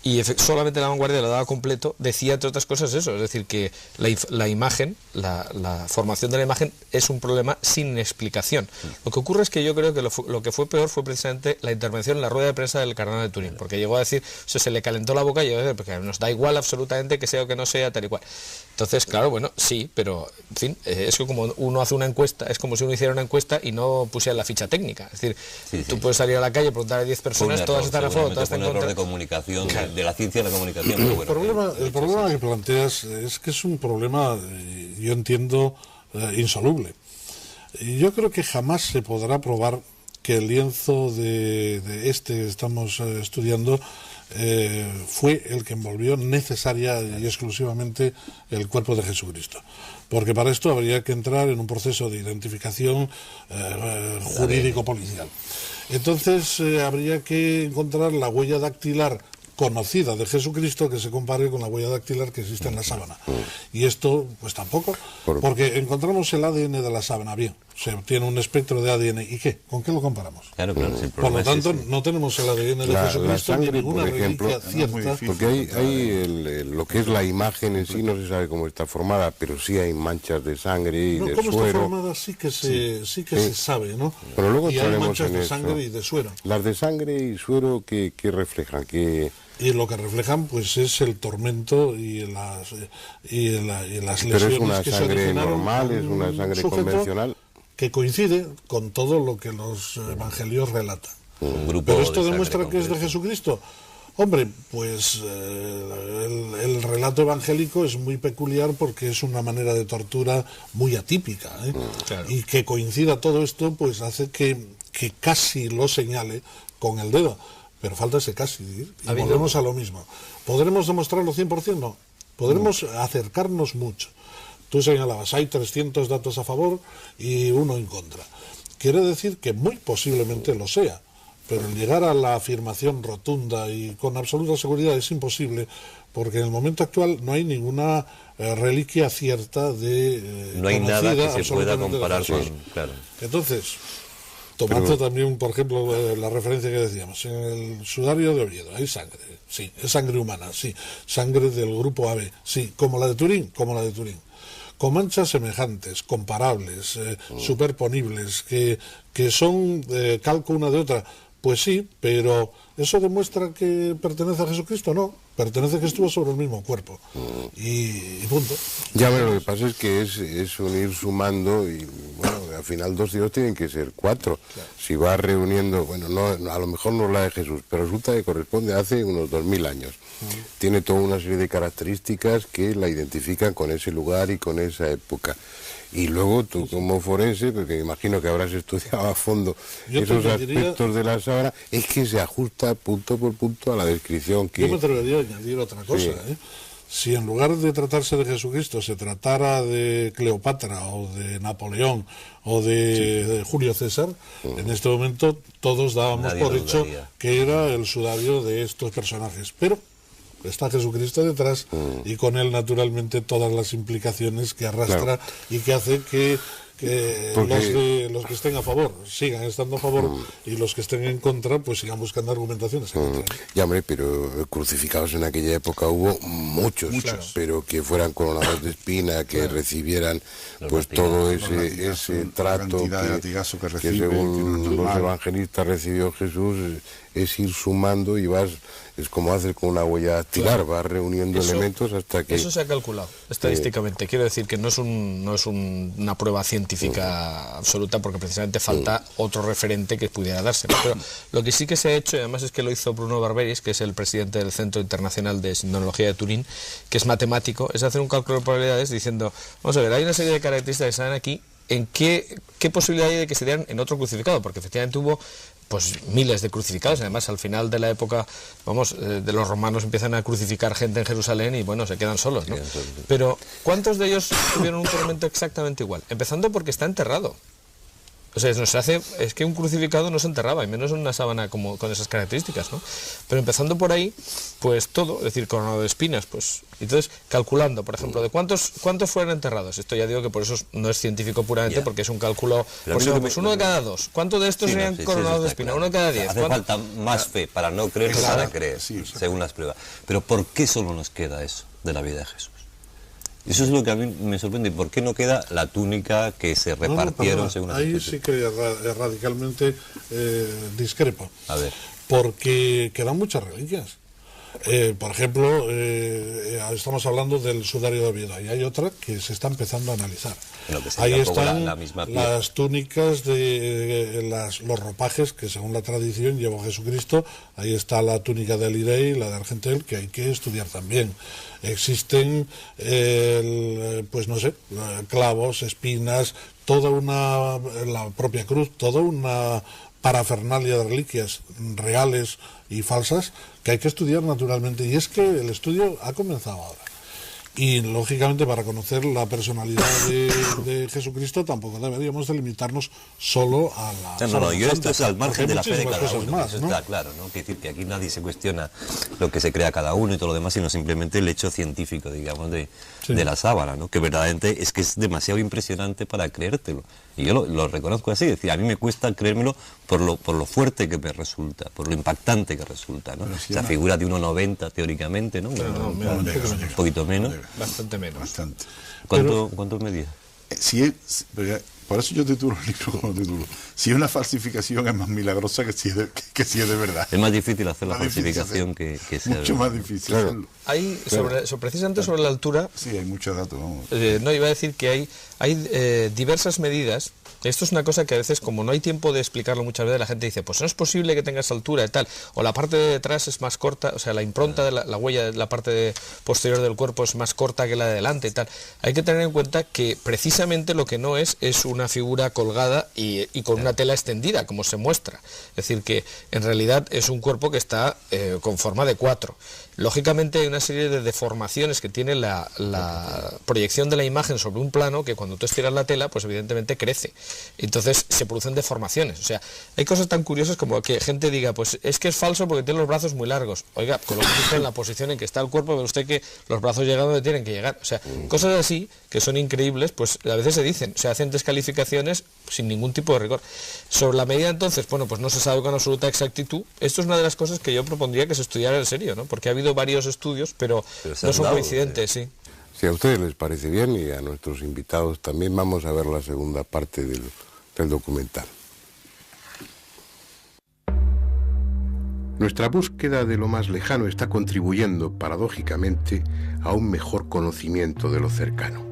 y solamente La Vanguardia lo daba completo, decía entre otras cosas eso, es decir, que la imagen, la formación de la imagen es un problema sin explicación. Lo que ocurre es que yo creo que lo que fue peor fue precisamente la intervención en la rueda de prensa del cardenal de Turín, porque llegó a decir, se le calentó la boca y llegó a decir, porque nos da igual absolutamente que sea o que no sea, tal y cual. Entonces, claro, bueno, sí, pero, en fin, es que como uno hace una encuesta, es como si uno hiciera una encuesta y no pusiera la ficha técnica. Es decir, tú puedes salir a la calle, preguntar a 10 personas, todas están a favor, todas están en contra. Un error de comunicación, de la ciencia y la comunicación. Pero bueno, el problema que planteas es que es un problema, yo entiendo, insoluble. Y yo creo que jamás se podrá probar que el lienzo de este que estamos estudiando fue el que envolvió necesaria y exclusivamente el cuerpo de Jesucristo. Porque para esto habría que entrar en un proceso de identificación jurídico-policial. Entonces habría que encontrar la huella dactilar conocida de Jesucristo que se compare con la huella dactilar que existe en la sábana. Y esto, pues tampoco, porque encontramos el ADN de la sábana, bien, se obtiene un espectro de ADN, ¿y qué? ¿Con qué lo comparamos? Claro, por lo tanto, no tenemos el ADN de Jesucristo sangre, ni ninguna por ejemplo, reliquia cierta. Porque hay lo que es la imagen en sí no se sabe cómo está formada, pero sí hay manchas de sangre y de cómo suero. Está formada sí que se sabe, ¿no? Pero luego y hay manchas de sangre y de suero. Las de sangre y suero, ¿qué reflejan? Y lo que reflejan pues es el tormento y las lesiones. Pero es una que sangre se normal, es una sangre convencional. Que coincide con todo lo que los evangelios relatan. Pero esto demuestra que es de Jesucristo. Hombre, pues el relato evangélico es muy peculiar porque es una manera de tortura muy atípica, ¿eh? Claro. Y que coincida todo esto pues hace que casi lo señale con el dedo. Pero falta ese casi, y volvemos a lo mismo. ¿Podremos demostrarlo 100%? No. Podremos acercarnos mucho. Tú señalabas, hay 300 datos a favor y 1 en contra. Quiere decir que muy posiblemente lo sea, pero el llegar a la afirmación rotunda y con absoluta seguridad es imposible, porque en el momento actual no hay ninguna reliquia cierta de no hay nada que se pueda comparar con... Claro. Entonces, tomando también, por ejemplo, la referencia que decíamos, en el sudario de Oviedo hay sangre, sí, es sangre humana, sí, sangre del grupo AB, sí, como la de Turín, con manchas semejantes, comparables, superponibles, que son calco una de otra. Pues sí, pero ¿eso demuestra que pertenece a Jesucristo? No, pertenece a que estuvo sobre el mismo cuerpo. Y punto. Ya, pero lo que pasa es que es un ir sumando y, bueno, al final 2 y 2 tienen que ser 4. Claro. Si vas reuniendo, bueno, no, a lo mejor no es la de Jesús, pero resulta que corresponde a hace unos 2000 años. Tiene toda una serie de características que la identifican con ese lugar y con esa época. Y luego tú como forense, porque me imagino que habrás estudiado a fondo esos aspectos de la sábana, es que se ajusta punto por punto a la descripción que... Yo me atrevería a añadir otra cosa, sí. Si en lugar de tratarse de Jesucristo se tratara de Cleopatra o de Napoleón o de Julio César, en este momento todos dábamos por hecho que era el sudario de estos personajes. Pero está Jesucristo detrás y con él naturalmente todas las implicaciones que arrastra, claro, y que hace que los que estén a favor sigan estando a favor y los que estén en contra pues sigan buscando argumentaciones. Ya, hombre, pero crucificados en aquella época hubo muchos, claro, pero que fueran coronados de espina, que claro, recibieran pues todo ese trato que según los evangelistas recibió Jesús, es ir sumando y vas... Es como hacer con una huella dactilar, claro, vas reuniendo elementos hasta que... Eso se ha calculado estadísticamente. Quiero decir que no es una prueba científica absoluta, porque precisamente falta otro referente que pudiera darse. Pero lo que sí que se ha hecho, y además es que lo hizo Bruno Barberis, que es el presidente del Centro Internacional de Sindonología de Turín, que es matemático, es hacer un cálculo de probabilidades diciendo, vamos a ver, hay una serie de características que salen aquí, ¿en qué posibilidad hay de que se dieran en otro crucificado? Porque efectivamente hubo pues miles de crucificados. Además, al final de la época, de los romanos empiezan a crucificar gente en Jerusalén y bueno, se quedan solos, ¿no? Pero ¿cuántos de ellos tuvieron un tormento exactamente igual? Empezando porque está enterrado. O sea, es que un crucificado no se enterraba, y menos en una sábana como con esas características, ¿no? Pero empezando por ahí, pues todo, es decir, coronado de espinas, pues... Entonces, calculando, por ejemplo, de cuántos fueron enterrados. Esto ya digo que por eso no es científico puramente, porque es un cálculo... Pero por ejemplo, pues 1 de cada 2. ¿Cuántos de estos serían coronados de espina? Claro. 1 de cada 10. Hace falta más fe para no creer que para creer, según las pruebas. Pero ¿por qué solo nos queda eso de la vida de Jesús? Eso es lo que a mí me sorprende. ¿Por qué no queda la túnica que se repartieron según las Ahí sí que radicalmente discrepo. A ver. Porque quedan muchas reliquias. Por ejemplo, estamos hablando del sudario de Oviedo, y hay otra que se está empezando a analizar. Ahí están las túnicas los ropajes que según la tradición llevó Jesucristo. Ahí está la túnica de Lirey, la de Argentel, que hay que estudiar también. Existen, pues no sé, clavos, espinas, la propia cruz, toda una parafernalia de reliquias reales y falsas que hay que estudiar naturalmente, y es que el estudio ha comenzado ahora. Y lógicamente para conocer la personalidad de Jesucristo tampoco deberíamos de limitarnos solo a la... No, yo esto es al margen de la fe de cada uno, más, eso está claro, ¿no? Quiere decir que aquí nadie se cuestiona lo que se crea cada uno y todo lo demás, sino simplemente el hecho científico, digamos, de la sábana, ¿no? Que verdaderamente es que es demasiado impresionante para creértelo. Y yo lo reconozco así, es decir, a mí me cuesta creérmelo por lo fuerte que me resulta, por lo impactante que resulta, ¿no? Si esa figura de 1,90 teóricamente, ¿no? Un poquito menos. Bastante menos. Bastante. ¿Cuánto medía? Por eso yo titulo el libro como título. Si es una falsificación es más milagrosa que si es de verdad. Es más difícil hacer la falsificación que sea. Mucho más difícil hacerlo. Hay, precisamente sobre la altura... Sí, hay muchos datos. No, iba a decir que hay diversas medidas. Esto es una cosa que a veces, como no hay tiempo de explicarlo muchas veces, la gente dice, pues no es posible que tengas altura y tal, o la parte de detrás es más corta, o sea, la impronta de la huella de la parte posterior del cuerpo es más corta que la de delante y tal. Hay que tener en cuenta que precisamente lo que no es una figura colgada y con una tela extendida, como se muestra. Es decir, que en realidad es un cuerpo que está con forma de 4. lógicamente hay una serie de deformaciones que tiene la proyección de la imagen sobre un plano, que cuando tú estiras la tela, pues evidentemente crece. Entonces se producen deformaciones. O sea, hay cosas tan curiosas como que gente diga, pues es que es falso porque tiene los brazos muy largos. Oiga, colóquese en la posición en que está el cuerpo, ve usted que los brazos llegan donde tienen que llegar. O sea, cosas así que son increíbles, pues a veces se dicen, se hacen descalificaciones sin ningún tipo de rigor. Sobre la medida entonces, bueno, pues no se sabe con absoluta exactitud. Esto es una de las cosas que yo propondría que se estudiara en serio, ¿no? Porque ha habido varios estudios, pero no son coincidentes, sí. Si a ustedes les parece bien y a nuestros invitados también, vamos a ver la segunda parte del documental. Nuestra búsqueda de lo más lejano está contribuyendo, paradójicamente, a un mejor conocimiento de lo cercano.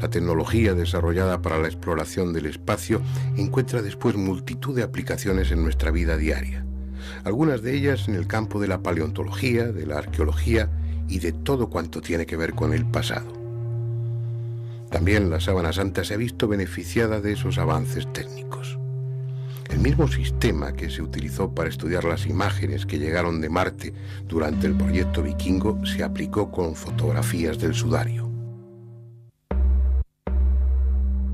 La tecnología desarrollada para la exploración del espacio encuentra después multitud de aplicaciones en nuestra vida diaria. Algunas de ellas en el campo de la paleontología, de la arqueología y de todo cuanto tiene que ver con el pasado. También la Sábana Santa se ha visto beneficiada de esos avances técnicos. El mismo sistema que se utilizó para estudiar las imágenes que llegaron de Marte durante el proyecto Vikingo se aplicó con fotografías del sudario.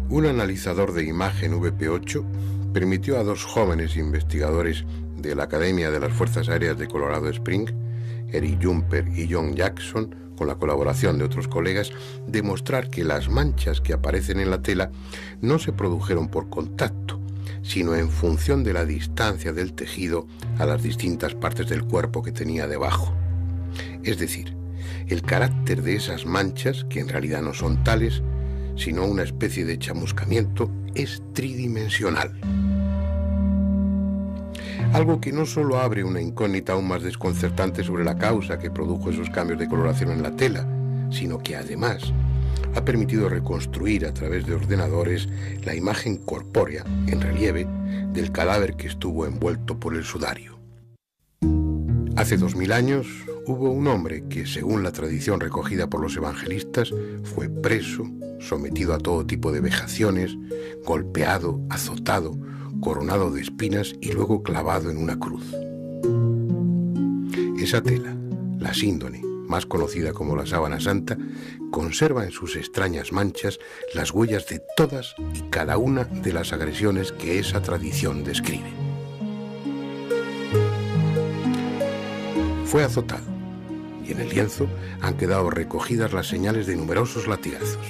Un analizador de imagen VP8 permitió a dos jóvenes investigadores de la Academia de las Fuerzas Aéreas de Colorado Springs, Eric Jumper y John Jackson, con la colaboración de otros colegas, demostrar que las manchas que aparecen en la tela no se produjeron por contacto, sino en función de la distancia del tejido a las distintas partes del cuerpo que tenía debajo. Es decir, el carácter de esas manchas, que en realidad no son tales, sino una especie de chamuscamiento, es tridimensional. Algo que no solo abre una incógnita aún más desconcertante sobre la causa que produjo esos cambios de coloración en la tela, sino que además ha permitido reconstruir a través de ordenadores la imagen corpórea, en relieve, del cadáver que estuvo envuelto por el sudario. Hace 2000 años hubo un hombre que, según la tradición recogida por los evangelistas, fue preso, sometido a todo tipo de vejaciones, golpeado, azotado, coronado de espinas y luego clavado en una cruz. Esa tela, la síndone, más conocida como la Sábana Santa, conserva en sus extrañas manchas las huellas de todas y cada una de las agresiones que esa tradición describe. Fue azotado, y en el lienzo han quedado recogidas las señales de numerosos latigazos.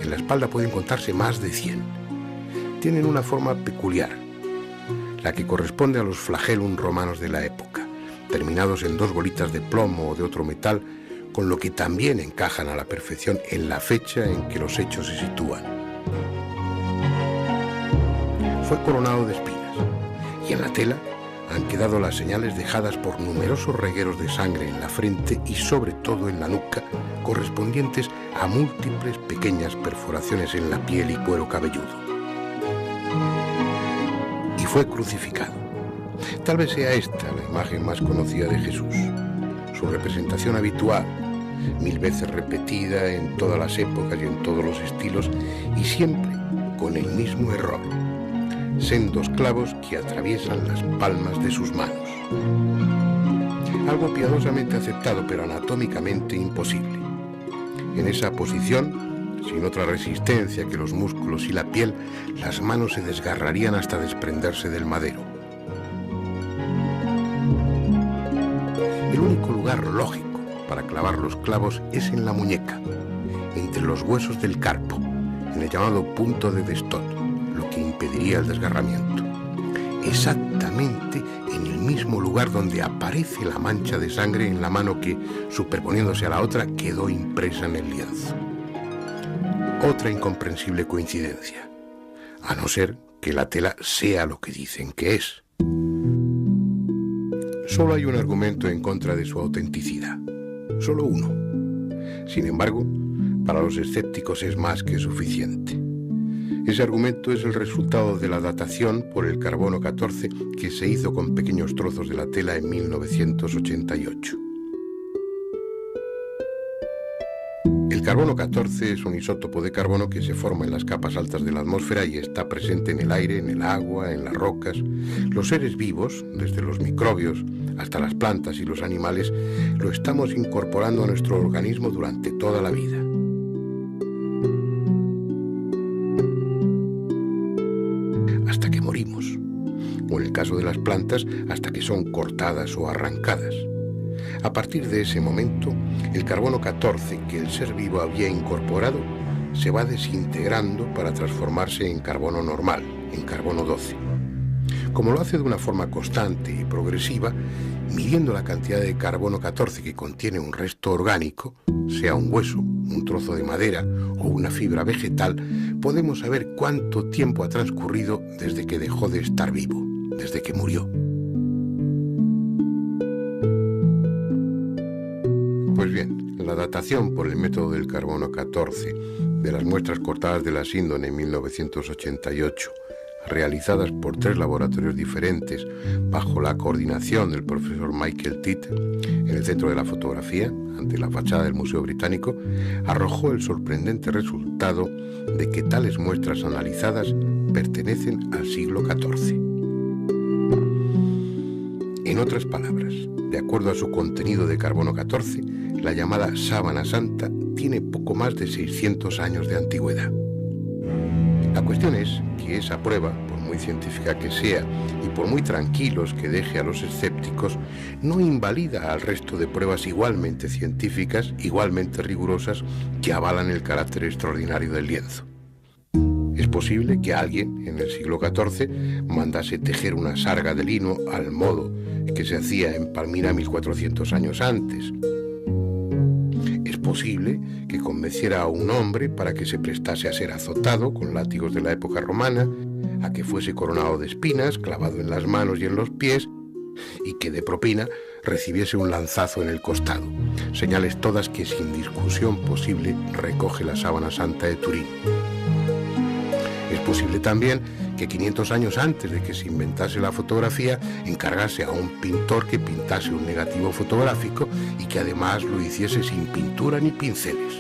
En la espalda pueden contarse más de 100. Tienen una forma peculiar, la que corresponde a los flagellum romanos de la época, terminados en 2 bolitas de plomo o de otro metal, con lo que también encajan a la perfección en la fecha en que los hechos se sitúan. Fue coronado de espinas, y en la tela han quedado las señales dejadas por numerosos regueros de sangre en la frente y sobre todo en la nuca, correspondientes a múltiples pequeñas perforaciones en la piel y cuero cabelludo. Y fue crucificado. Tal vez sea esta la imagen más conocida de Jesús, su representación habitual, 1000 veces repetida en todas las épocas y en todos los estilos, y siempre con el mismo error: sendos clavos que atraviesan las palmas de sus manos. Algo piadosamente aceptado, pero anatómicamente imposible. En esa posición, sin otra resistencia que los músculos y la piel, las manos se desgarrarían hasta desprenderse del madero. El único lugar lógico para clavar los clavos es en la muñeca, entre los huesos del carpo, en el llamado punto de Destot, lo que impediría el desgarramiento. Exactamente en el mismo lugar donde aparece la mancha de sangre en la mano que, superponiéndose a la otra, quedó impresa en el lienzo. Otra incomprensible coincidencia, a no ser que la tela sea lo que dicen que es. Solo hay un argumento en contra de su autenticidad, solo uno. Sin embargo, para los escépticos es más que suficiente. Ese argumento es el resultado de la datación por el carbono 14 que se hizo con pequeños trozos de la tela en 1988. El carbono 14 es un isótopo de carbono que se forma en las capas altas de la atmósfera y está presente en el aire, en el agua, en las rocas. Los seres vivos, desde los microbios hasta las plantas y los animales, lo estamos incorporando a nuestro organismo durante toda la vida. Hasta que morimos, o en el caso de las plantas, hasta que son cortadas o arrancadas. A partir de ese momento, el carbono 14 que el ser vivo había incorporado se va desintegrando para transformarse en carbono normal, en carbono 12. Como lo hace de una forma constante y progresiva, midiendo la cantidad de carbono 14 que contiene un resto orgánico, sea un hueso, un trozo de madera o una fibra vegetal, podemos saber cuánto tiempo ha transcurrido desde que dejó de estar vivo, desde que murió. Pues bien, la datación por el método del carbono 14 de las muestras cortadas de la síndone en 1988, realizadas por 3 laboratorios diferentes bajo la coordinación del profesor Michael Titt en el Centro de la Fotografía, ante la fachada del Museo Británico, arrojó el sorprendente resultado de que tales muestras analizadas pertenecen al siglo XIV. En otras palabras, de acuerdo a su contenido de carbono 14, la llamada sábana santa tiene poco más de 600 años de antigüedad. La cuestión es que esa prueba, por muy científica que sea y por muy tranquilos que deje a los escépticos, no invalida al resto de pruebas igualmente científicas, igualmente rigurosas, que avalan el carácter extraordinario del lienzo. Es posible que alguien en el siglo XIV mandase tejer una sarga de lino al modo que se hacía en Palmira 1400 años antes. Es posible que convenciera a un hombre para que se prestase a ser azotado con látigos de la época romana, a que fuese coronado de espinas, clavado en las manos y en los pies, y que de propina recibiese un lanzazo en el costado. Señales todas que sin discusión posible recoge la sábana santa de Turín. Es posible también que 500 años antes de que se inventase la fotografía, encargase a un pintor que pintase un negativo fotográfico y que además lo hiciese sin pintura ni pinceles.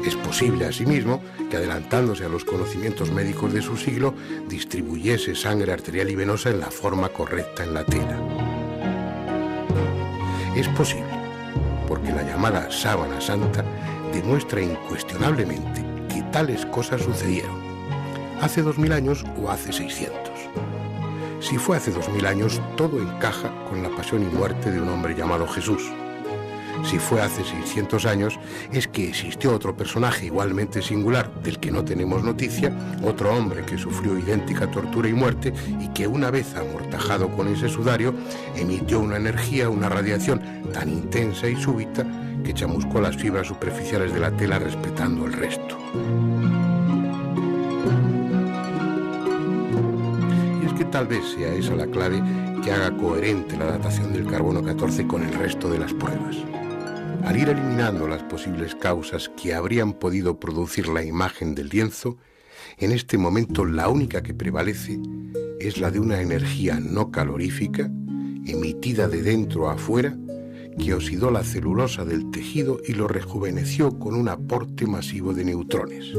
Es posible, asimismo, que adelantándose a los conocimientos médicos de su siglo, distribuyese sangre arterial y venosa en la forma correcta en la tela. Es posible, porque la llamada sábana santa demuestra incuestionablemente que tales cosas sucedieron hace 2000 años o hace 600. Si fue hace 2000 años, todo encaja con la pasión y muerte de un hombre llamado Jesús. Si fue hace 600 años, es que existió otro personaje igualmente singular, del que no tenemos noticia, otro hombre que sufrió idéntica tortura y muerte y que una vez amortajado con ese sudario, emitió una energía, una radiación tan intensa y súbita que chamuscó las fibras superficiales de la tela respetando el resto. Tal vez sea esa la clave que haga coherente la datación del carbono 14 con el resto de las pruebas. Al ir eliminando las posibles causas que habrían podido producir la imagen del lienzo, en este momento la única que prevalece es la de una energía no calorífica, emitida de dentro a afuera, que oxidó la celulosa del tejido y lo rejuveneció con un aporte masivo de neutrones.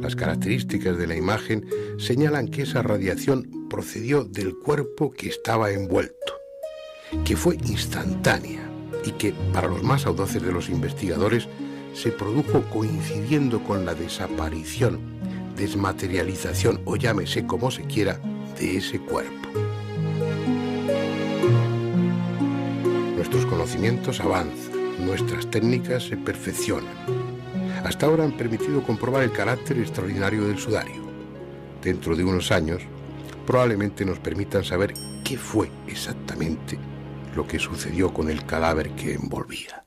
Las características de la imagen señalan que esa radiación procedió del cuerpo que estaba envuelto, que fue instantánea y que, para los más audaces de los investigadores, se produjo coincidiendo con la desaparición, desmaterialización o llámese como se quiera, de ese cuerpo. Nuestros conocimientos avanzan, nuestras técnicas se perfeccionan. Hasta ahora han permitido comprobar el carácter extraordinario del sudario. Dentro de unos años, probablemente nos permitan saber qué fue exactamente lo que sucedió con el cadáver que envolvía.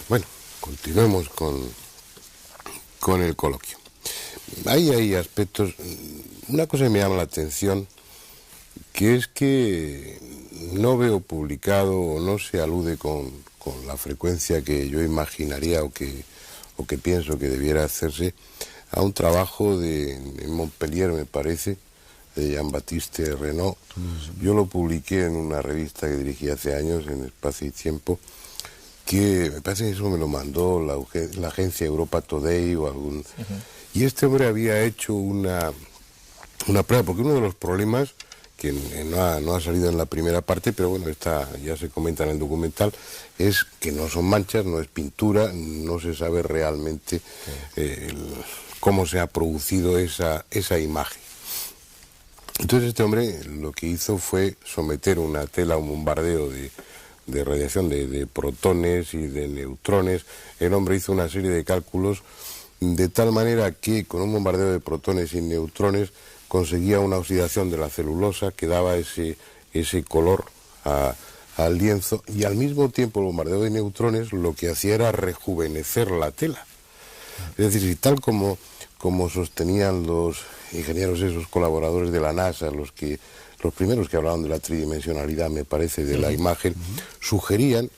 Bueno, continuemos con el coloquio. Hay aspectos. Una cosa que me llama la atención, que es que no veo publicado o no se alude con la frecuencia que yo imaginaría o que pienso que debiera hacerse a un trabajo en Montpellier, me parece, de Jean-Baptiste Renaud. Yo lo publiqué en una revista que dirigí hace años, en Espacio y Tiempo, que me parece que eso me lo mandó la agencia Europa Today o algún... Y este hombre había hecho una prueba, porque uno de los problemas, que no ha salido en la primera parte, pero bueno, ya se comenta en el documental, es que no son manchas, no es pintura, no se sabe realmente cómo se ha producido esa imagen. Entonces este hombre lo que hizo fue someter una tela a un bombardeo de radiación de protones y de neutrones. El hombre hizo una serie de cálculos de tal manera que con un bombardeo de protones y neutrones conseguía una oxidación de la celulosa que daba ese color al lienzo, y al mismo tiempo el bombardeo de neutrones lo que hacía era rejuvenecer la tela. Es decir, si tal como sostenían los ingenieros, esos colaboradores de la NASA, los primeros que hablaban de la tridimensionalidad, me parece, de la imagen, sugerían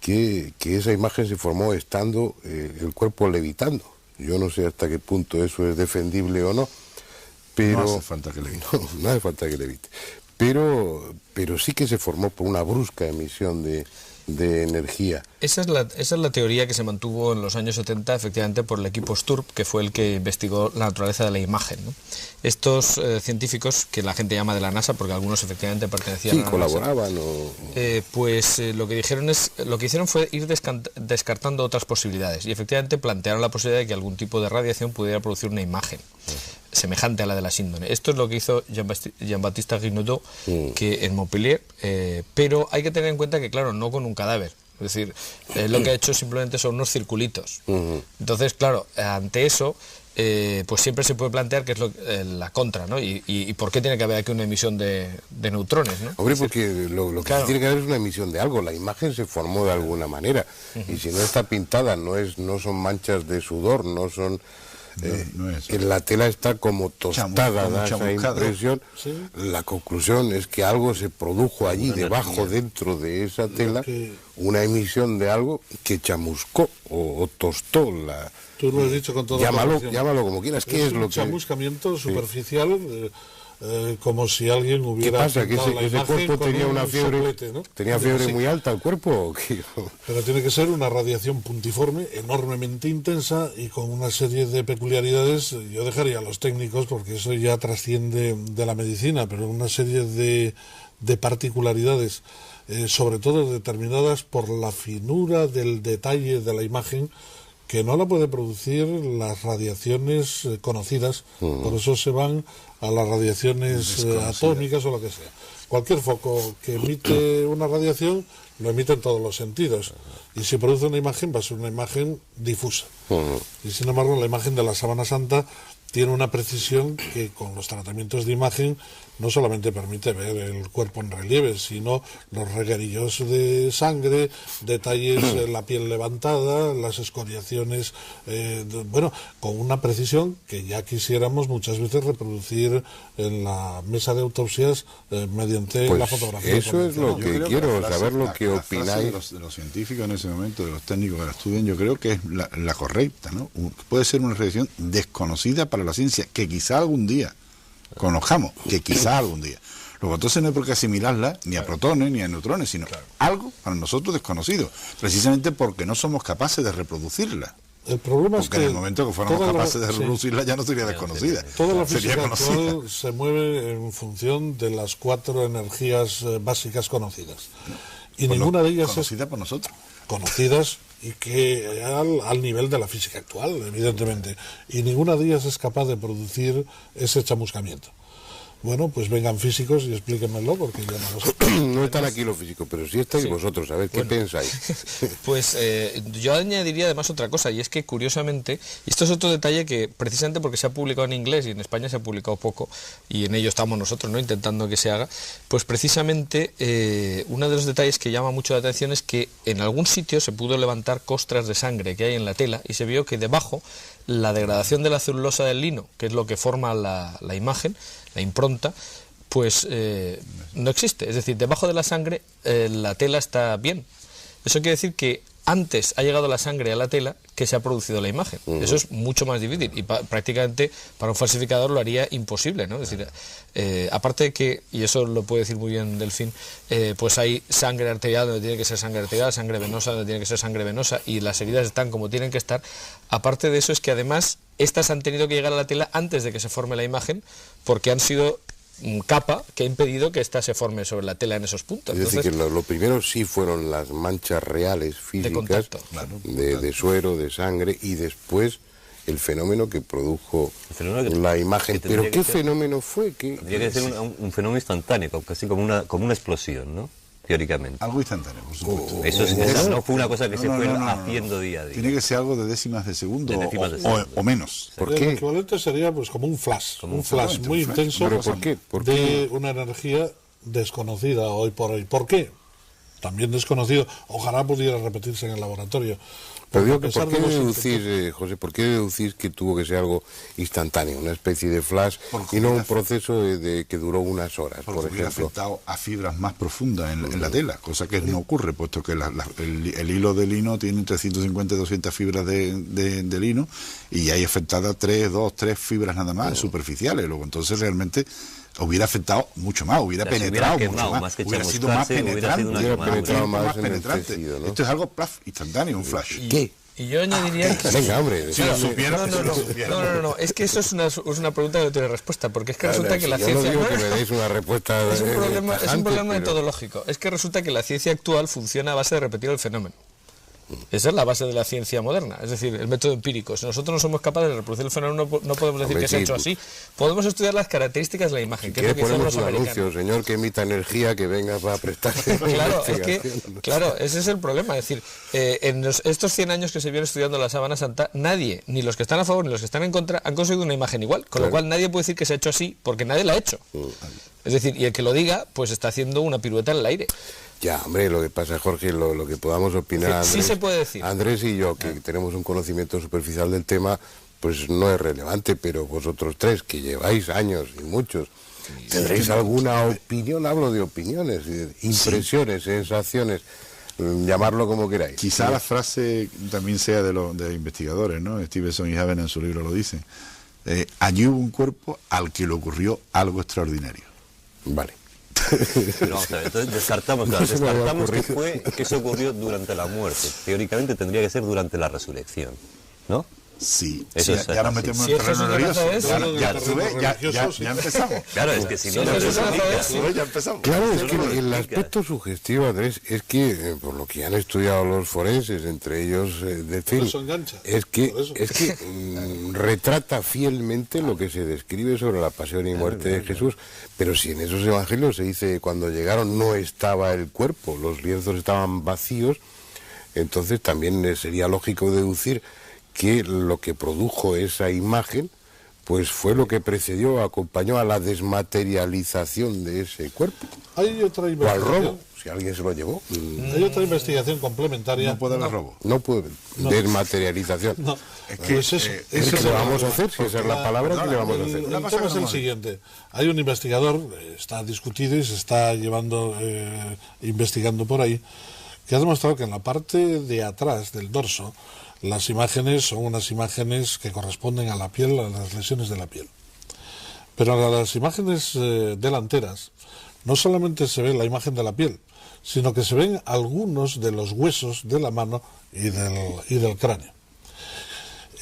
que esa imagen se formó estando el cuerpo levitando. Yo no sé hasta qué punto eso es defendible o no, pero... No hace falta que levite. No hace falta que levite. Pero sí que se formó por una brusca emisión de energía. Esa es la teoría que se mantuvo en los años 70, efectivamente, por el equipo Sturm, que fue el que investigó la naturaleza de la imagen, ¿no? Estos científicos, que la gente llama de la NASA, porque algunos efectivamente pertenecían a la colaboraban NASA, lo que hicieron fue ir descartando otras posibilidades, y efectivamente plantearon la posibilidad de que algún tipo de radiación pudiera producir una imagen semejante a la de la síndrome. Esto es lo que hizo Jean-Baptiste Renaud, que en Montpellier, pero hay que tener en cuenta que, claro, no con un cadáver. Es decir, lo que ha hecho simplemente son unos circulitos. Entonces, claro, ante eso, pues siempre se puede plantear que es la contra, ¿no? Y por qué tiene que haber aquí una emisión de neutrones, ¿no? Hombre, porque lo que tiene que haber es una emisión de algo. La imagen se formó de alguna manera. Y si no está pintada, no son manchas de sudor, no son... No es. La tela está como tostada, da esa impresión. ¿Sí? La conclusión es que algo se produjo allí debajo, dentro de esa tela, una emisión de algo que chamuscó o tostó la... Tú lo has dicho con toda llámalo como quieras. ¿Qué es lo que...? Chamuscamiento superficial, como si alguien hubiera... ¿Qué pasa? ¿Que ese cuerpo tenía una fiebre, soplete, ¿no? ¿Tenía fiebre muy alta el cuerpo? Pero tiene que ser una radiación puntiforme, enormemente intensa y con una serie de peculiaridades. Yo dejaría a los técnicos, porque eso ya trasciende de la medicina, pero una serie de particularidades, sobre todo determinadas por la finura del detalle de la imagen, que no la puede producir las radiaciones conocidas. Por eso se van a las radiaciones atómicas o lo que sea. Cualquier foco que emite una radiación lo emite en todos los sentidos, y si produce una imagen va a ser una imagen difusa. Y sin embargo la imagen de la Sábana Santa tiene una precisión que con los tratamientos de imagen no solamente permite ver el cuerpo en relieve, sino los reguerillos de sangre, detalles en la piel levantada, las escoriaciones, con una precisión que ya quisiéramos muchas veces reproducir en la mesa de autopsias mediante la fotografía. Eso es lo que quiero saber, lo que opináis. De los científicos en ese momento, de los técnicos que la estudian, yo creo que es la correcta, ¿no? Puede ser una radiación desconocida para la ciencia, que quizá algún día conozcamos, que quizá algún día. Luego entonces no hay por qué asimilarla ni a protones ni a neutrones, sino algo para nosotros desconocido, precisamente porque no somos capaces de reproducirla. El problema es que en el momento que fuéramos capaces de reproducirla ya no sería desconocida. Toda la física actual se mueve en función de las 4 energías básicas conocidas. Y ninguna de ellas conocida por nosotros. Conocidas y que al nivel de la física actual, evidentemente. Y ninguna de ellas es capaz de producir ese chamuscamiento. Bueno, pues vengan físicos y explíquenmelo, porque yo no lo sé. No están aquí los físicos, pero sí estáis vosotros. A ver, ¿qué pensáis? Pues yo añadiría además otra cosa, y es que curiosamente, y esto es otro detalle que precisamente porque se ha publicado en inglés y en España se ha publicado poco, y en ello estamos nosotros, ¿no?, intentando que se haga, pues precisamente uno de los detalles que llama mucho la atención es que en algún sitio se pudo levantar costras de sangre que hay en la tela, y se vio que debajo la degradación de la celulosa del lino, que es lo que forma la imagen, la impronta, pues no existe. Es decir, debajo de la sangre la tela está bien. Eso quiere decir que antes ha llegado la sangre a la tela que se ha producido la imagen. Eso es mucho más difícil y prácticamente para un falsificador lo haría imposible, ¿no? Es decir, aparte de que, y eso lo puede decir muy bien Delfín, pues hay sangre arterial donde tiene que ser sangre arterial, sangre venosa donde tiene que ser sangre venosa, y las heridas están como tienen que estar. Aparte de eso es que además estas han tenido que llegar a la tela antes de que se forme la imagen, porque han sido capa que ha impedido que ésta se forme sobre la tela en esos puntos. Es decir, que lo primero sí fueron las manchas reales físicas de contacto, de suero, de sangre, y después el fenómeno que produjo la imagen. Pero ¿qué fenómeno fue? Tendría que ser un fenómeno instantáneo, casi como una explosión, ¿no? Teóricamente. Algo instantáneo, por supuesto. Eso no fue una cosa que se fue haciendo día a día. Tiene que ser algo de décimas de segundo, o menos. ¿Por qué? El equivalente sería pues como un flash, muy intenso. ¿Pero por qué? De una energía desconocida hoy por hoy. ¿Por qué? También desconocido. Ojalá pudiera repetirse en el laboratorio. Pero digo que ¿por qué deducís, José, por qué deducís que tuvo que ser algo instantáneo, una especie de flash, y no un proceso que duró unas horas, por ejemplo? Hubiera afectado a fibras más profundas en la tela, cosa que no ocurre, puesto que el hilo de lino tiene entre 150 y 200 fibras de lino, y hay afectadas 3 fibras nada más, superficiales. Luego, entonces realmente hubiera afectado mucho más, hubiera penetrado mucho más, hubiera sido más penetrante. ¿No? Esto es algo instantáneo, un flash. ¿Qué? Y yo añadiría que... Venga, hombre. Si lo supiera, no, es que eso es una pregunta que no tiene respuesta, porque es que resulta que la ciencia... Yo no digo que me deis una respuesta es un problema metodológico. Es que resulta que la ciencia actual funciona a base de repetir el fenómeno. Esa es la base de la ciencia moderna, es decir, el método empírico. Si nosotros no somos capaces de reproducir el fenómeno, no podemos decir que se ha hecho así. Podemos estudiar las características de la imagen. Si que ponemos un anuncio, señor que emita energía, que venga para prestar. Claro, ese es el problema. Es decir, en estos 100 años que se viene estudiando la sábana santa, nadie, ni los que están a favor ni los que están en contra, han conseguido una imagen igual. Con lo cual nadie puede decir que se ha hecho así, porque nadie la ha hecho. Es decir, y el que lo diga, pues está haciendo una pirueta en el aire. Ya, hombre, lo que pasa, Jorge, lo que podamos opinar, Andrés, sí se puede decir. Andrés y yo, que tenemos un conocimiento superficial del tema, pues no es relevante, pero vosotros tres, que lleváis años y muchos, ¿tendréis alguna opinión? Hablo de opiniones, impresiones, sensaciones, llamarlo como queráis. Quizá la frase también sea de investigadores, ¿no? Stevenson y Haven en su libro lo dicen. Allí hubo un cuerpo al que le ocurrió algo extraordinario. Vale. Pero vamos a ver, entonces descartamos que eso ocurrió durante la muerte. Teóricamente tendría que ser durante la resurrección, ¿no? Sí, eso ya nos metemos en terreno religioso. Ya empezamos. Claro, es que si no, ya empezamos. Claro, es que el aspecto sugestivo, Andrés, es que, por lo que han estudiado los forenses, entre ellos Delfín, es que retrata fielmente lo que se describe sobre la pasión y muerte de Jesús. Pero si en esos evangelios se dice cuando llegaron no estaba el cuerpo, los lienzos estaban vacíos, entonces también sería lógico deducir que lo que produjo esa imagen pues fue lo que precedió, acompañó a la desmaterialización de ese cuerpo. Hay otra investigación. O al robo, si alguien se lo llevó. Hay otra investigación complementaria. No puede haber robo. No puede. Desmaterialización. No. ¿Qué le vamos a hacer? Si esa es la palabra, ¿qué le vamos a hacer? El tema es el siguiente. Hay un investigador, está discutido y se está llevando, investigando por ahí, que ha demostrado que en la parte de atrás del dorso, las imágenes son unas imágenes que corresponden a la piel, a las lesiones de la piel. Pero en las imágenes delanteras no solamente se ve la imagen de la piel, sino que se ven algunos de los huesos de la mano y del cráneo.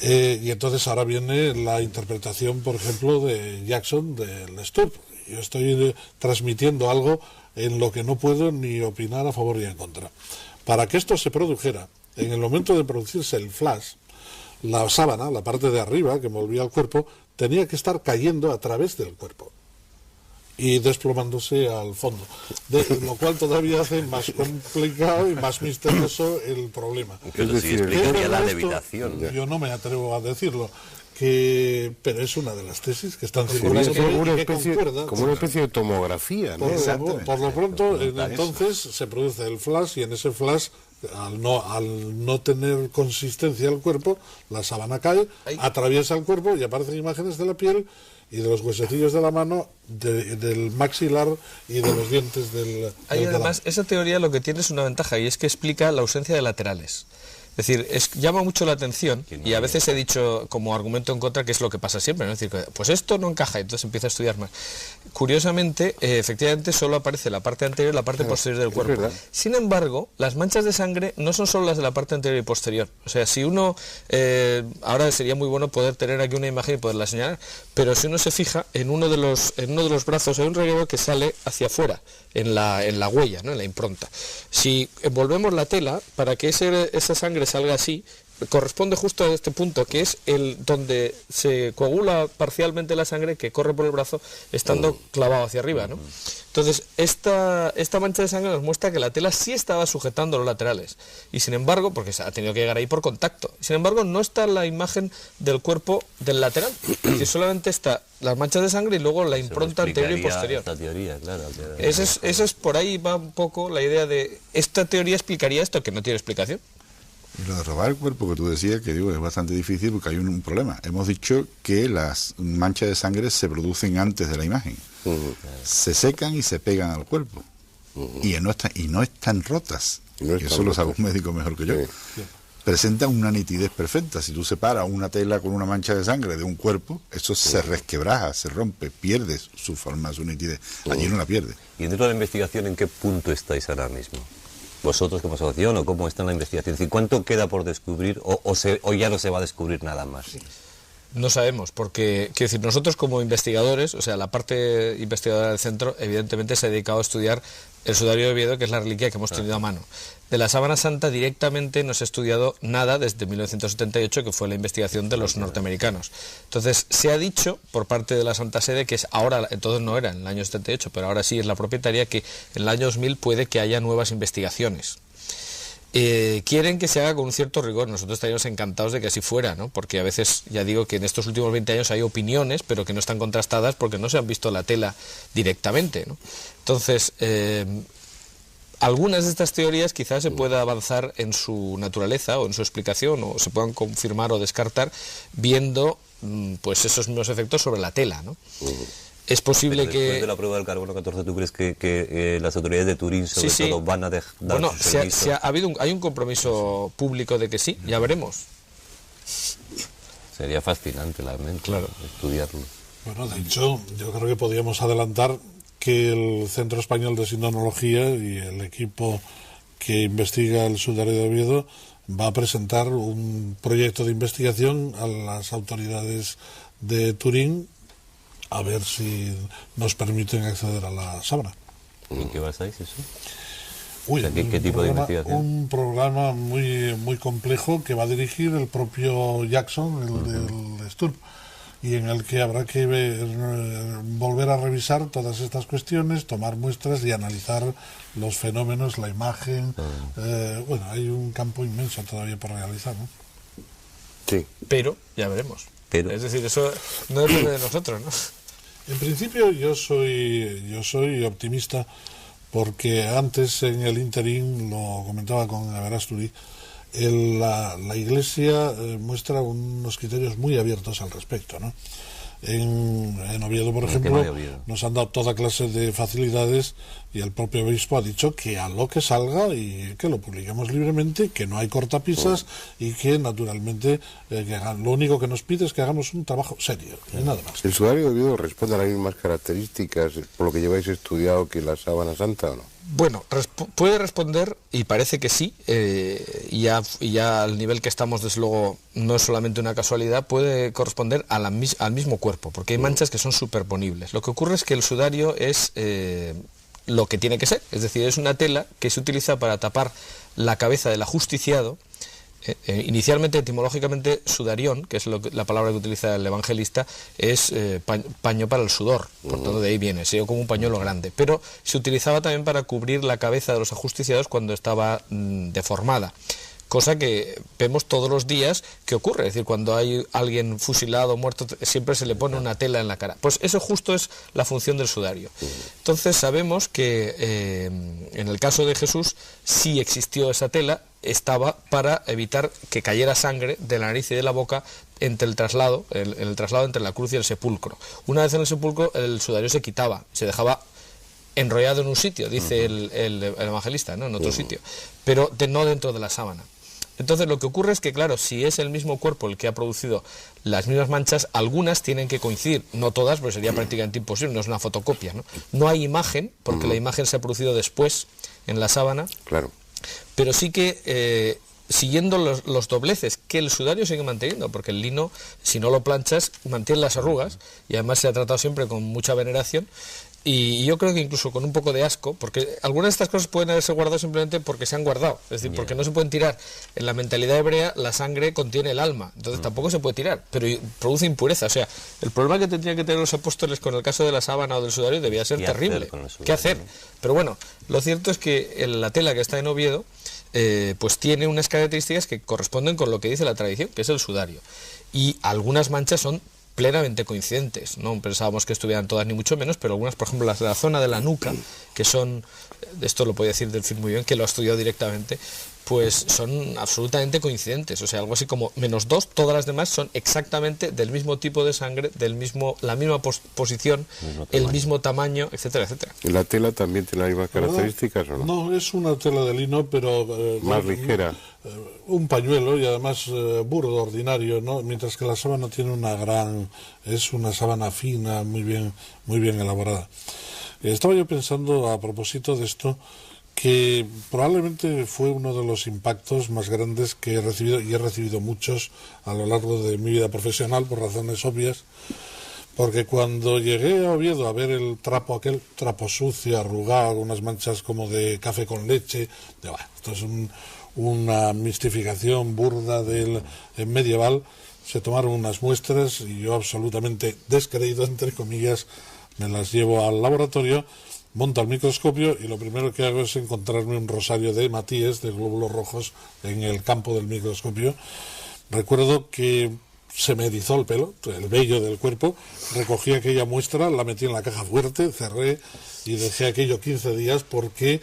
Y entonces ahora viene la interpretación, por ejemplo, de Jackson, del Sturp. Yo estoy transmitiendo algo en lo que no puedo ni opinar a favor ni en contra. Para que esto se produjera, en el momento de producirse el flash, la sábana, la parte de arriba que envolvía el cuerpo, tenía que estar cayendo a través del cuerpo y desplomándose al fondo, lo cual todavía hace más complicado y más misterioso el problema. Pero sí explicaría la levitación. Yo no me atrevo a decirlo, pero es una de las tesis que están circulando como una especie de tomografía, ¿no? Por lo pronto, entonces se produce el flash y en ese flash Al no tener consistencia el cuerpo, la sábana cae, atraviesa el cuerpo y aparecen imágenes de la piel y de los huesecillos de la mano, del maxilar y de los dientes del además, esa teoría lo que tiene es una ventaja, y es que explica la ausencia de laterales. Es decir, llama mucho la atención, y a veces he dicho como argumento en contra que es lo que pasa siempre, ¿no? Es decir, pues esto no encaja, y entonces empieza a estudiar más. Curiosamente, efectivamente, solo aparece la parte anterior y la parte posterior del cuerpo. Sin embargo, las manchas de sangre no son solo las de la parte anterior y posterior. O sea, si uno, ahora sería muy bueno poder tener aquí una imagen y poderla señalar, pero si uno se fija, en uno de los brazos hay un relieve que sale hacia afuera, en la huella, ¿no? En la impronta. Si envolvemos la tela, para que esa sangre salga así, corresponde justo a este punto, que es donde se coagula parcialmente la sangre que corre por el brazo, estando clavado hacia arriba, ¿no? Entonces, esta mancha de sangre nos muestra que la tela sí estaba sujetando los laterales, y sin embargo, porque se ha tenido que llegar ahí por contacto, sin embargo, no está la imagen del cuerpo del lateral, es decir, solamente está las manchas de sangre y luego la impronta anterior y posterior. Esta teoría, claro. Eso es por ahí va un poco la idea de, esta teoría explicaría esto, que no tiene explicación. Y lo de robar el cuerpo que tú decías, que digo, es bastante difícil porque hay un problema. Hemos dicho que las manchas de sangre se producen antes de la imagen. Se secan y se pegan al cuerpo. Y no están rotas. Eso lo sabe un médico mejor que yo. Presentan una nitidez perfecta. Si tú separas una tela con una mancha de sangre de un cuerpo, eso se resquebraja, se rompe, pierde su forma, su nitidez. Allí no la pierde. ¿Y dentro de la investigación en qué punto estáis ahora mismo? ¿Vosotros como asociación o cómo está en la investigación? Es decir, ¿cuánto queda por descubrir o ya no se va a descubrir nada más? No sabemos, porque quiero decir, nosotros como investigadores, o sea, la parte investigadora del centro, evidentemente se ha dedicado a estudiar el sudario de Oviedo, que es la reliquia que hemos tenido a mano. De la sábana santa directamente no se ha estudiado nada desde 1978, que fue la investigación de los norteamericanos. Entonces, se ha dicho por parte de la Santa Sede, que es ahora, entonces no era en el año 78, pero ahora sí es la propietaria, que en el año 2000 puede que haya nuevas investigaciones. Quieren que se haga con un cierto rigor. Nosotros estaríamos encantados de que así fuera, ¿no? Porque a veces, ya digo que en estos últimos 20 años hay opiniones, pero que no están contrastadas porque no se han visto la tela directamente, ¿no? Entonces, algunas de estas teorías quizás se pueda avanzar en su naturaleza o en su explicación, o se puedan confirmar o descartar viendo pues esos mismos efectos sobre la tela, ¿no? Es posible pero que... Después de la prueba del carbono 14, ¿tú crees que las autoridades de Turín, sobre todo, van a dar bueno, su permiso? hay un compromiso público de que sí, ya veremos. Sería fascinante realmente estudiarlo. Bueno, de hecho, yo creo que podríamos adelantar que el Centro Español de Sindonología y el equipo que investiga el sudario de Oviedo va a presentar un proyecto de investigación a las autoridades de Turín, a ver si nos permiten acceder a la sábana. ¿En qué basáis eso? Uy, o sea, ¿qué tipo de investigación? Un programa muy complejo que va a dirigir el propio Jackson, el del STURP, y en el que habrá que volver a revisar todas estas cuestiones, tomar muestras y analizar los fenómenos, la imagen. Bueno, hay un campo inmenso todavía por realizar, ¿no? Sí. Pero ya veremos. Es decir, eso no depende de nosotros, ¿no? En principio yo soy optimista, porque antes en el interín, lo comentaba con Averasturi, la Iglesia muestra unos criterios muy abiertos al respecto, ¿no? En Oviedo, por ejemplo, nos han dado toda clase de facilidades, y el propio obispo ha dicho que a lo que salga y que lo publiquemos libremente, que no hay cortapisas y que naturalmente lo único que nos pide es que hagamos un trabajo serio y nada más. ¿El sudario de Oviedo responde a las mismas características por lo que lleváis estudiado que la sábana santa o no? Bueno, puede responder, y parece que sí, y ya al nivel que estamos, desde luego, no es solamente una casualidad, puede corresponder al mismo cuerpo, porque hay manchas que son superponibles. Lo que ocurre es que el sudario es lo que tiene que ser, es decir, es una tela que se utiliza para tapar la cabeza del ajusticiado. Inicialmente, etimológicamente, sudarión, que es la palabra que utiliza el evangelista, es paño para el sudor, por tanto de ahí viene, sería como un pañuelo grande, pero se utilizaba también para cubrir la cabeza de los ajusticiados cuando estaba deformada. cosa que vemos todos los días que ocurre. Es decir, cuando hay alguien fusilado, muerto, siempre se le pone una tela en la cara. Pues eso justo es la función del sudario. Entonces sabemos que en el caso de Jesús sí existió esa tela, estaba para evitar que cayera sangre de la nariz y de la boca entre el traslado, en el traslado entre la cruz y el sepulcro. Una vez en el sepulcro el sudario se quitaba, se dejaba enrollado en un sitio, dice el evangelista, ¿no? En otro sitio, pero no dentro de la sábana. Entonces lo que ocurre es que, claro, si es el mismo cuerpo el que ha producido las mismas manchas, algunas tienen que coincidir, no todas, porque sería prácticamente imposible, no es una fotocopia, ¿no? No hay imagen, porque la imagen se ha producido después en la sábana, Claro. pero sí que siguiendo los dobleces que el sudario sigue manteniendo, porque el lino, si no lo planchas, mantiene las arrugas, y además se ha tratado siempre con mucha veneración. Y yo creo que incluso con un poco de asco, porque algunas de estas cosas pueden haberse guardado simplemente porque se han guardado, es decir, porque no se pueden tirar. En la mentalidad hebrea la sangre contiene el alma, entonces tampoco se puede tirar, pero produce impureza. O sea, el problema que tendrían que tener los apóstoles con el caso de la sábana o del sudario debía ser terrible. ¿Qué hacer? Pero bueno, lo cierto es que la tela que está en Oviedo pues tiene unas características que corresponden con lo que dice la tradición, que es el sudario. Y algunas manchas son plenamente coincidentes, no pensábamos que estuvieran todas ni mucho menos, pero algunas, por ejemplo, las de la zona de la nuca, que son, esto lo puede decir Delfín muy bien, que lo ha estudiado directamente, pues son absolutamente coincidentes, o sea, algo así como -2, todas las demás son exactamente del mismo tipo de sangre, la misma posición, el mismo tamaño, etcétera, etcétera. ¿Y la tela también tiene las mismas características o no? No, es una tela de lino, pero Más ligera. Un pañuelo y además burdo, ordinario, ¿no? Mientras que la sábana tiene es una sábana fina, muy bien elaborada. Estaba yo pensando a propósito de esto, que probablemente fue uno de los impactos más grandes que he recibido, y he recibido muchos a lo largo de mi vida profesional por razones obvias, porque cuando llegué a Oviedo a ver aquel trapo sucio, arrugado, unas manchas como de café con leche, esto es una mistificación burda del medieval, se tomaron unas muestras y yo, absolutamente descreído, entre comillas, me las llevo al laboratorio, monto el microscopio y lo primero que hago es encontrarme un rosario de hematíes, de glóbulos rojos, en el campo del microscopio. Recuerdo que se me erizó el pelo, el vello del cuerpo, recogí aquella muestra, la metí en la caja fuerte, cerré y dejé aquello 15 días porque,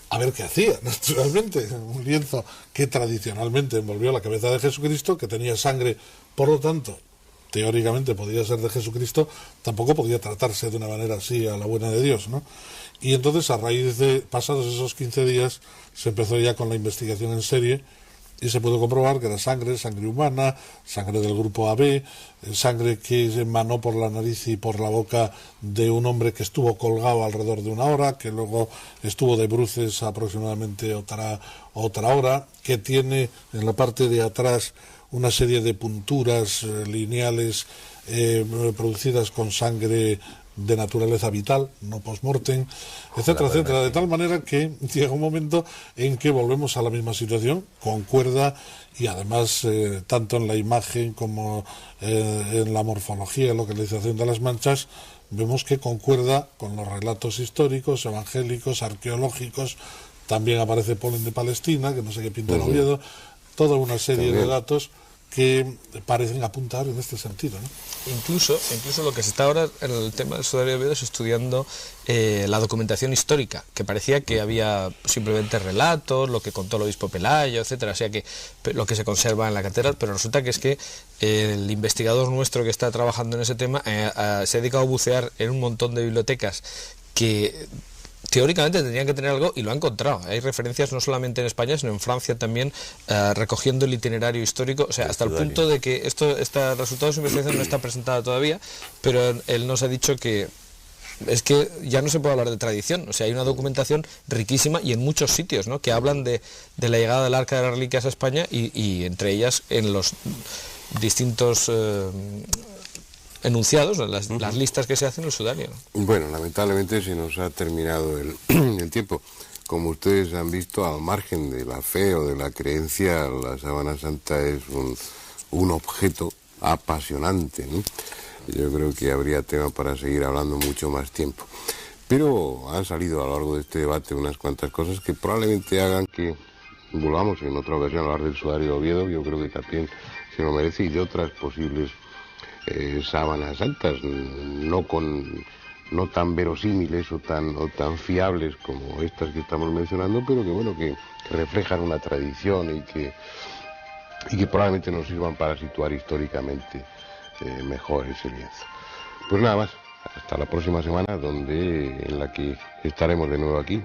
a ver qué hacía, naturalmente. Un lienzo que tradicionalmente envolvió la cabeza de Jesucristo, que tenía sangre, por lo tanto, teóricamente podía ser de Jesucristo, tampoco podía tratarse de una manera así a la buena de Dios, ¿no? Y entonces, a raíz de pasados esos 15 días, se empezó ya con la investigación en serie y se pudo comprobar que era sangre humana, sangre del grupo AB, sangre que emanó por la nariz y por la boca de un hombre que estuvo colgado alrededor de 1 hora, que luego estuvo de bruces aproximadamente otra hora, que tiene en la parte de atrás una serie de punturas lineales producidas con sangre de naturaleza vital, no post-mortem, etcétera, etcétera, de tal manera que llega un momento en que volvemos a la misma situación, concuerda, y además tanto en la imagen como en la morfología, en la localización de las manchas, vemos que concuerda con los relatos históricos, evangélicos, arqueológicos. También aparece polen de Palestina, que no sé qué pinta en Oviedo, toda una serie de datos que parecen apuntar en este sentido, ¿no? Incluso lo que se está ahora en el tema del sudario de Oviedo es estudiando la documentación histórica, que parecía que había simplemente relatos, lo que contó el obispo Pelayo, etcétera, o sea que lo que se conserva en la catedral, pero resulta que es que el investigador nuestro que está trabajando en ese tema se ha dedicado a bucear en un montón de bibliotecas que teóricamente tendrían que tener algo, y lo ha encontrado. Hay referencias no solamente en España, sino en Francia también, recogiendo el itinerario histórico, o sea, hasta el punto de que este resultado de su investigación no está presentado todavía, pero él nos ha dicho que es que ya no se puede hablar de tradición, o sea, hay una documentación riquísima y en muchos sitios, ¿no?, que hablan de la llegada del Arca de las Reliquias a España y entre ellas en los distintos enunciados, las listas que se hacen en el sudario, ¿no? Bueno, lamentablemente se nos ha terminado el tiempo. Como ustedes han visto, al margen de la fe o de la creencia, la sábana santa es un objeto apasionante, ¿no? Yo creo que habría tema para seguir hablando mucho más tiempo. Pero han salido a lo largo de este debate unas cuantas cosas que probablemente hagan que volvamos en otra ocasión a hablar del sudario de Oviedo, yo creo que también se lo merece, y de otras posibles sábanas santas, no tan verosímiles o tan fiables como estas que estamos mencionando, pero que bueno, que reflejan una tradición y que probablemente nos sirvan para situar históricamente mejor ese lienzo. Pues nada más, hasta la próxima semana, en la que estaremos de nuevo aquí.